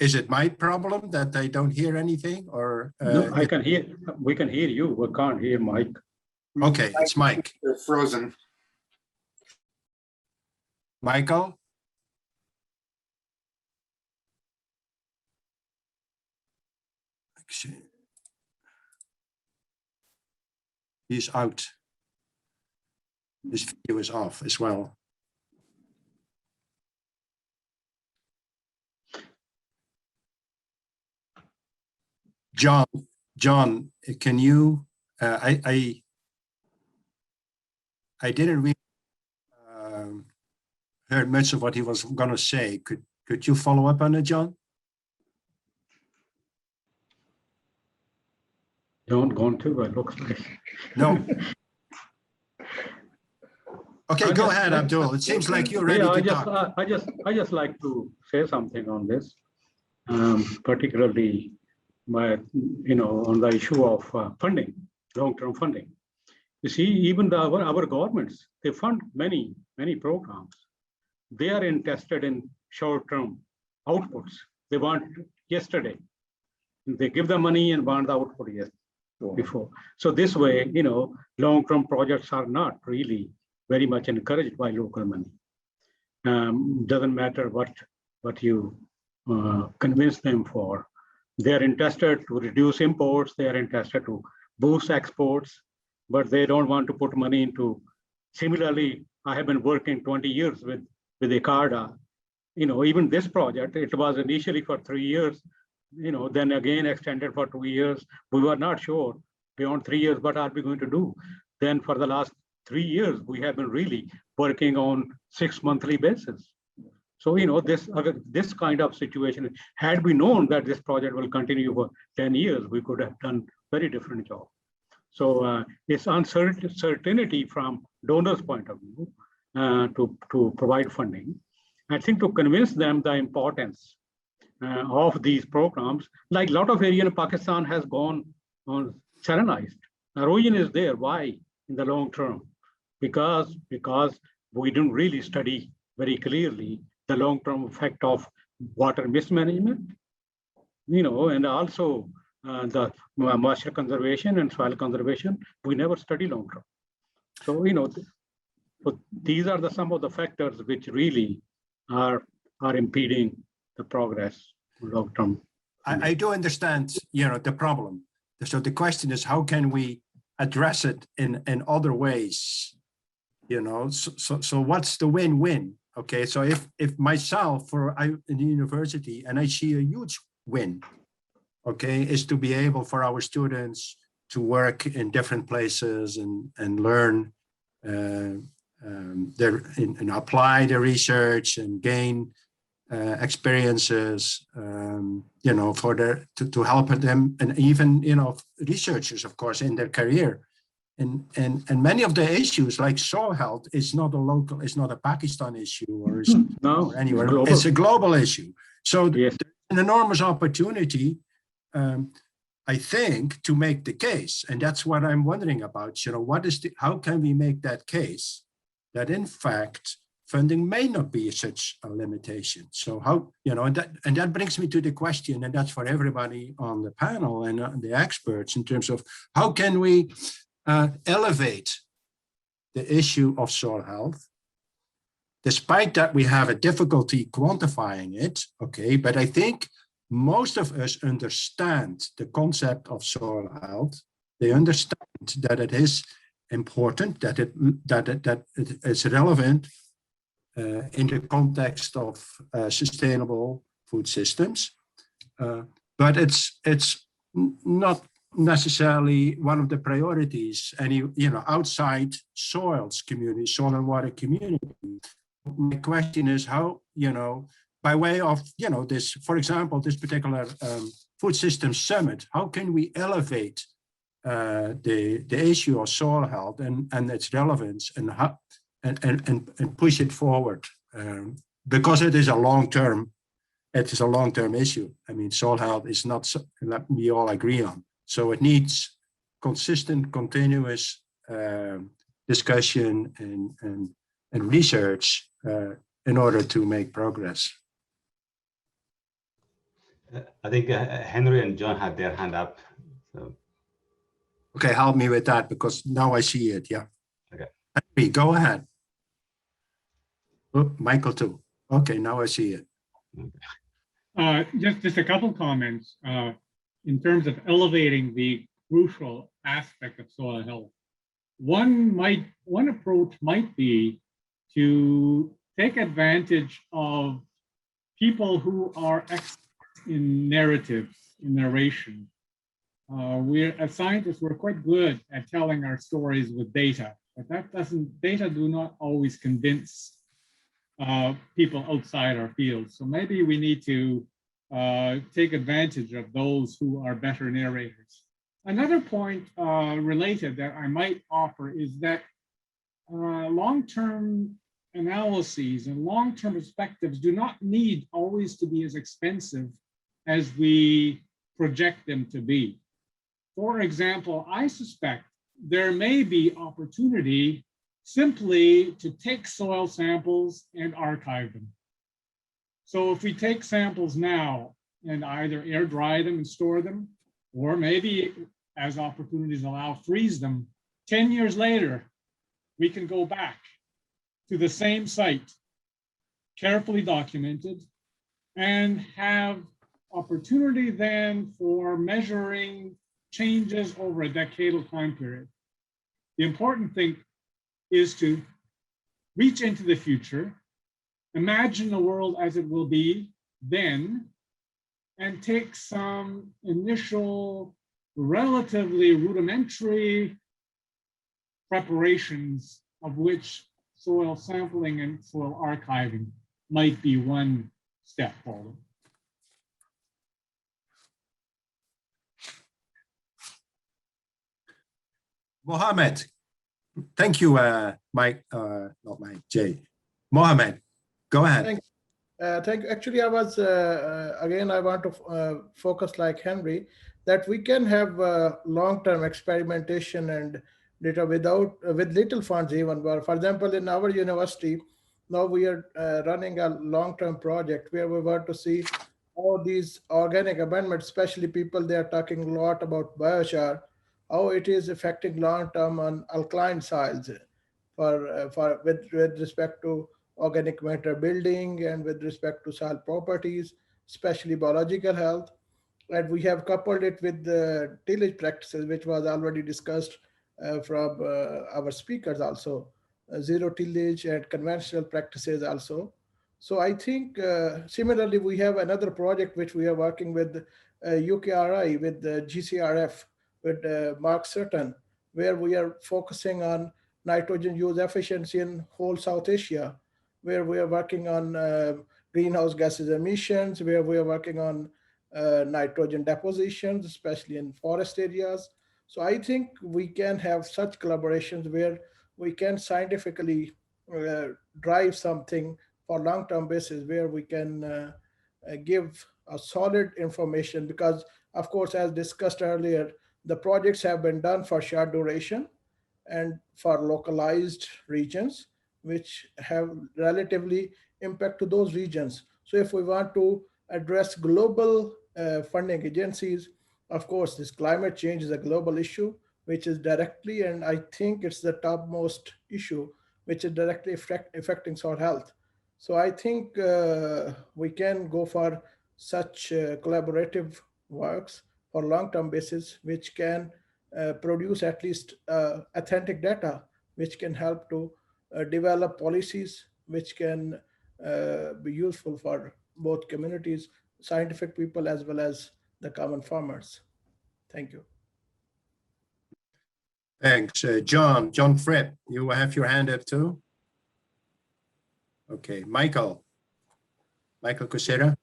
Speaker 2: Is it my problem that I don't hear anything, or?
Speaker 5: No, I can hear, we can hear you, we can't hear Mike.
Speaker 2: Okay, it's Mike.
Speaker 10: They're frozen.
Speaker 2: Michael? He's out. His video is off as well. John, can you? I didn't really heard much of what he was going to say. Could you follow up on it, John?
Speaker 5: John gone too, it looks like.
Speaker 2: No. Okay, go ahead, Abdul. It seems like you're ready to talk.
Speaker 5: I just like to say something on this, particularly on the issue of funding, long-term funding. You see, even our governments, they fund many programs. They are interested in short-term outputs. They want yesterday. They give the money and want the output before. So this way, long-term projects are not really very much encouraged by local money. Doesn't matter what you convince them for. They are interested to reduce imports. They are interested to boost exports, but they don't want to put money into. Similarly, I have been working 20 years with ICARDA. Even this project, it was initially for 3 years, then again extended for 2 years. We were not sure beyond 3 years, what are we going to do? Then for the last 3 years, we have been really working on 6 monthly basis. So, this kind of situation, had we known that this project will continue for 10 years, we could have done very different job. So it's uncertainty from donors' point of view to provide funding. I think to convince them the importance of these programs, like a lot of area in Pakistan has gone on salinized. Erosion is there. Why? In the long term, because we didn't really study very clearly the long-term effect of water mismanagement, and also the moisture conservation and soil conservation. We never study long-term. So, so these are some of the factors which really are impeding the progress long-term.
Speaker 2: I do understand, the problem. So the question is, how can we address it in other ways? So what's the win-win? Okay, so if myself in the university, and I see a huge win, okay, is to be able for our students to work in different places and learn and apply their research and gain experiences, to help them, and even researchers, of course, in their career. And many of the issues like soil health is not a Pakistan issue or anywhere. It's a global issue. So yes, there's an enormous opportunity, I think, to make the case. And that's what I'm wondering about. How can we make that case that in fact funding may not be such a limitation. So how, and that brings me to the question, and that's for everybody on the panel and the experts, in terms of how can we elevate the issue of soil health, despite that we have a difficulty quantifying it, okay, but I think most of us understand the concept of soil health. They understand that it is important, that it is relevant in the context of sustainable food systems, but it's not necessarily one of the priorities outside soils community, soil and water community. My question is how, by way of, this, for example, this particular food system summit, how can we elevate the issue of soil health and its relevance and push it forward, because it is a long-term issue. I mean, soil health is not that we all agree on. So it needs consistent, continuous discussion and research in order to make progress.
Speaker 1: I think Henry and John had their hand up. So.
Speaker 2: Okay, help me with that, because now I see it. Yeah.
Speaker 1: Okay.
Speaker 2: Henry, go ahead. Oh, Michael too. Okay, now I see it.
Speaker 7: Just a couple comments in terms of elevating the crucial aspect of soil health. One approach might be to take advantage of people who are experts in narratives, in narration. As scientists, we're quite good at telling our stories with data, but data do not always convince people outside our field. So maybe we need to take advantage of those who are better narrators. Another point related that I might offer is that long-term analyses and long-term perspectives do not need always to be as expensive as we project them to be. For example, I suspect there may be opportunity simply to take soil samples and archive them. So if we take samples now and either air dry them and store them, or maybe as opportunities allow, freeze them, 10 years later, we can go back to the same site, carefully documented, and have opportunity then for measuring changes over a decadal time period. The important thing is to reach into the future, imagine the world as it will be then, and take some initial relatively rudimentary preparations, of which soil sampling and soil archiving might be one step forward.
Speaker 2: Mohammed, thank you, Mike, not Mike, Jay. Mohammed, go ahead.
Speaker 9: Thank you. Actually, I was, again, I want to focus like Henry, that we can have long-term experimentation and data with little funds even. For example, in our university, now we are running a long-term project where we want to see how these organic amendments, especially people, they are talking a lot about biochar, how it is affecting long-term on alkaline soils with respect to organic matter building and with respect to soil properties, especially biological health. And we have coupled it with the tillage practices, which was already discussed from our speakers also, zero tillage and conventional practices also. So I think similarly, we have another project which we are working with UKRI, with the GCRF, with Mark Sutton, where we are focusing on nitrogen use efficiency in whole South Asia, where we are working on greenhouse gases emissions, where we are working on nitrogen depositions, especially in forest areas. So I think we can have such collaborations where we can scientifically drive something for long-term basis, where we can give a solid information, because of course, as discussed earlier, the projects have been done for short duration and for localized regions. which have relatively impact to those regions. So if we want to address global funding agencies, of course, this climate change is a global issue, which is directly, and I think it's the topmost issue, which is directly affecting soil health. So I think we can go for such collaborative works for long-term basis, which can produce at least authentic data, which can help to develop policies which can be useful for both communities, scientific people, as well as the common farmers. Thank you.
Speaker 2: Thanks. John Fripp, you have your hand up too? Okay, Michael Kucera.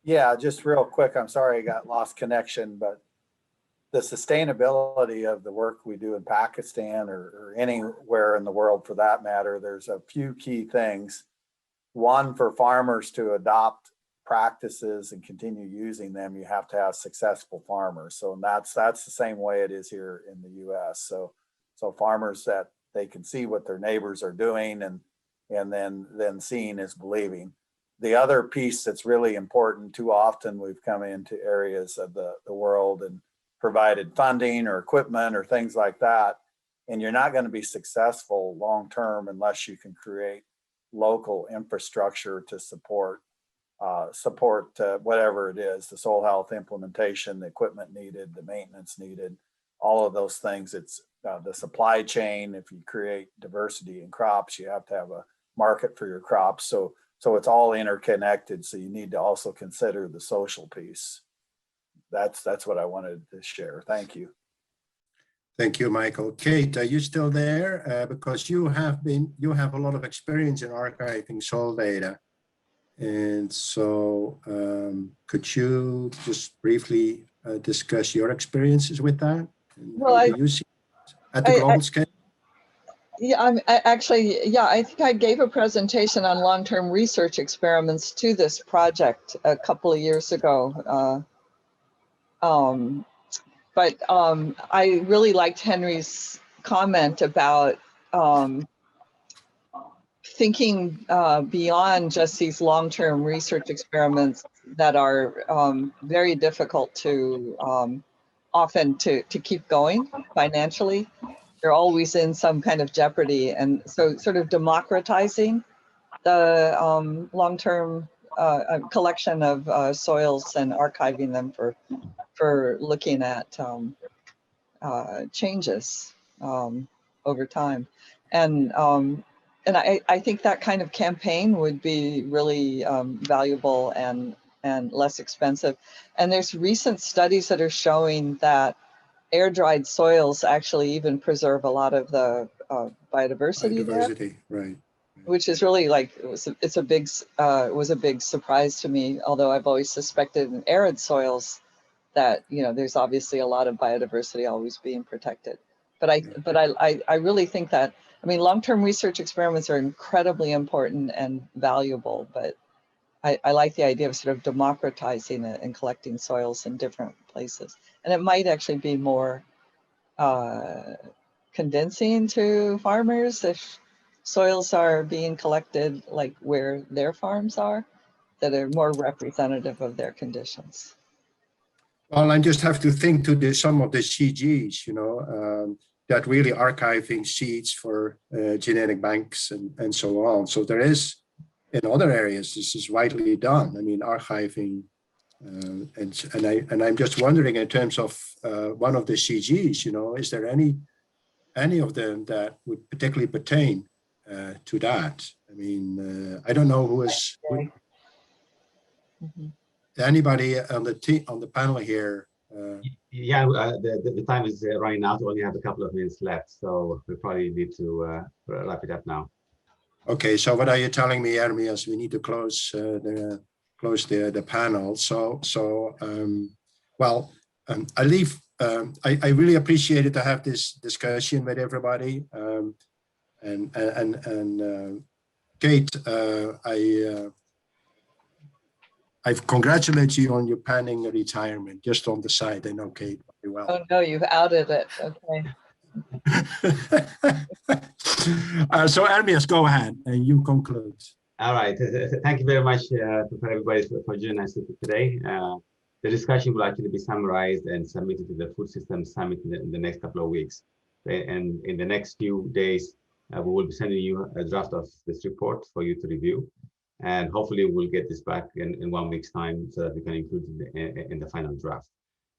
Speaker 3: Yeah, just real quick. I'm sorry I got lost connection, but the sustainability of the work we do in Pakistan or anywhere in the world for that matter, there's a few key things. One, for farmers to adopt practices and continue using them, you have to have successful farmers. So that's the same way it is here in the US. So farmers that they can see what their neighbors are doing and then seeing is believing. The other piece that's really important, too often we've come into areas of the world and provided funding or equipment or things like that, and you're not going to be successful long term unless you can create local infrastructure to support whatever it is, the soil health implementation, the equipment needed, the maintenance needed, all of those things. It's the supply chain. If you create diversity in crops, you have to have a market for your crops. So it's all interconnected. So you need to also consider the social piece. That's what I wanted to share. Thank you.
Speaker 2: Thank you, Michael. Kate, are you still there? Because you have a lot of experience in archiving soil data. And so could you just briefly discuss your experiences with that?
Speaker 8: Well,
Speaker 2: how do you see it at the global scale?
Speaker 8: Yeah, I think I gave a presentation on long-term research experiments to this project a couple of years ago. But I really liked Henry's comment about thinking beyond just these long-term research experiments that are very difficult to often to keep going financially. They're always in some kind of jeopardy. And so sort of democratizing the long-term collection of soils and archiving them for looking at changes over time. And I think that kind of campaign would be really valuable and less expensive. And there's recent studies that are showing that air-dried soils actually even preserve a lot of the biodiversity there,
Speaker 2: right?
Speaker 8: Which is really like it was a big surprise to me. Although I've always suspected in arid soils that there's obviously a lot of biodiversity always being protected. But I really think that long-term research experiments are incredibly important and valuable. But I like the idea of sort of democratizing it and collecting soils in different places. And it might actually be more convincing to farmers if soils are being collected like where their farms are, that are more representative of their conditions.
Speaker 2: Well, I just have to think to some of the CGs, that really archiving seeds for genetic banks and so on. So there is, in other areas, this is widely done. Archiving, and I'm just wondering in terms of one of the CGs, is there any of them that would particularly pertain to that? I don't know who is. Anybody on the panel here?
Speaker 1: Yeah, the time is running out. We only have a couple of minutes left, so we probably need to wrap it up now.
Speaker 2: Okay, so what are you telling me, Ermias? We need to close the panel. I leave. I really appreciated to have this discussion with everybody. And Kate, I congratulate you on your pending retirement, just on the side. I know Kate very well.
Speaker 8: Oh no, you've outed it. Okay.
Speaker 2: So Ermias, go ahead and you conclude.
Speaker 1: All right. Thank you very much for everybody for joining us today. The discussion will actually be summarized and submitted to the Food Systems Summit in the next couple of weeks. And in the next few days, we will be sending you a draft of this report for you to review. And hopefully we'll get this back in 1 week's time so that we can include it in the final draft.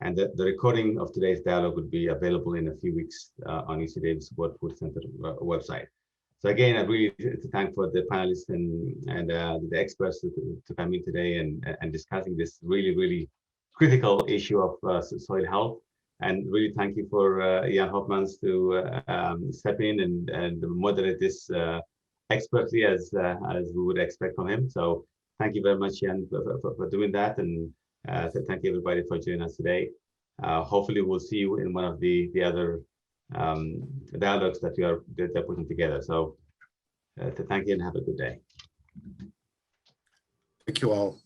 Speaker 1: And the recording of today's dialogue will be available in a few weeks on USDA's World Food Center website. So again, I really to thank for the panelists and the experts to come in today and discussing this really critical issue of soil health. And really thank you for Jan Hopmans to step in and moderate this expertly as we would expect from him. So thank you very much, Jan, for doing that. And thank you everybody for joining us today. Hopefully we'll see you in one of the other dialogues that they're putting together. So thank you and have a good day.
Speaker 2: Thank you all.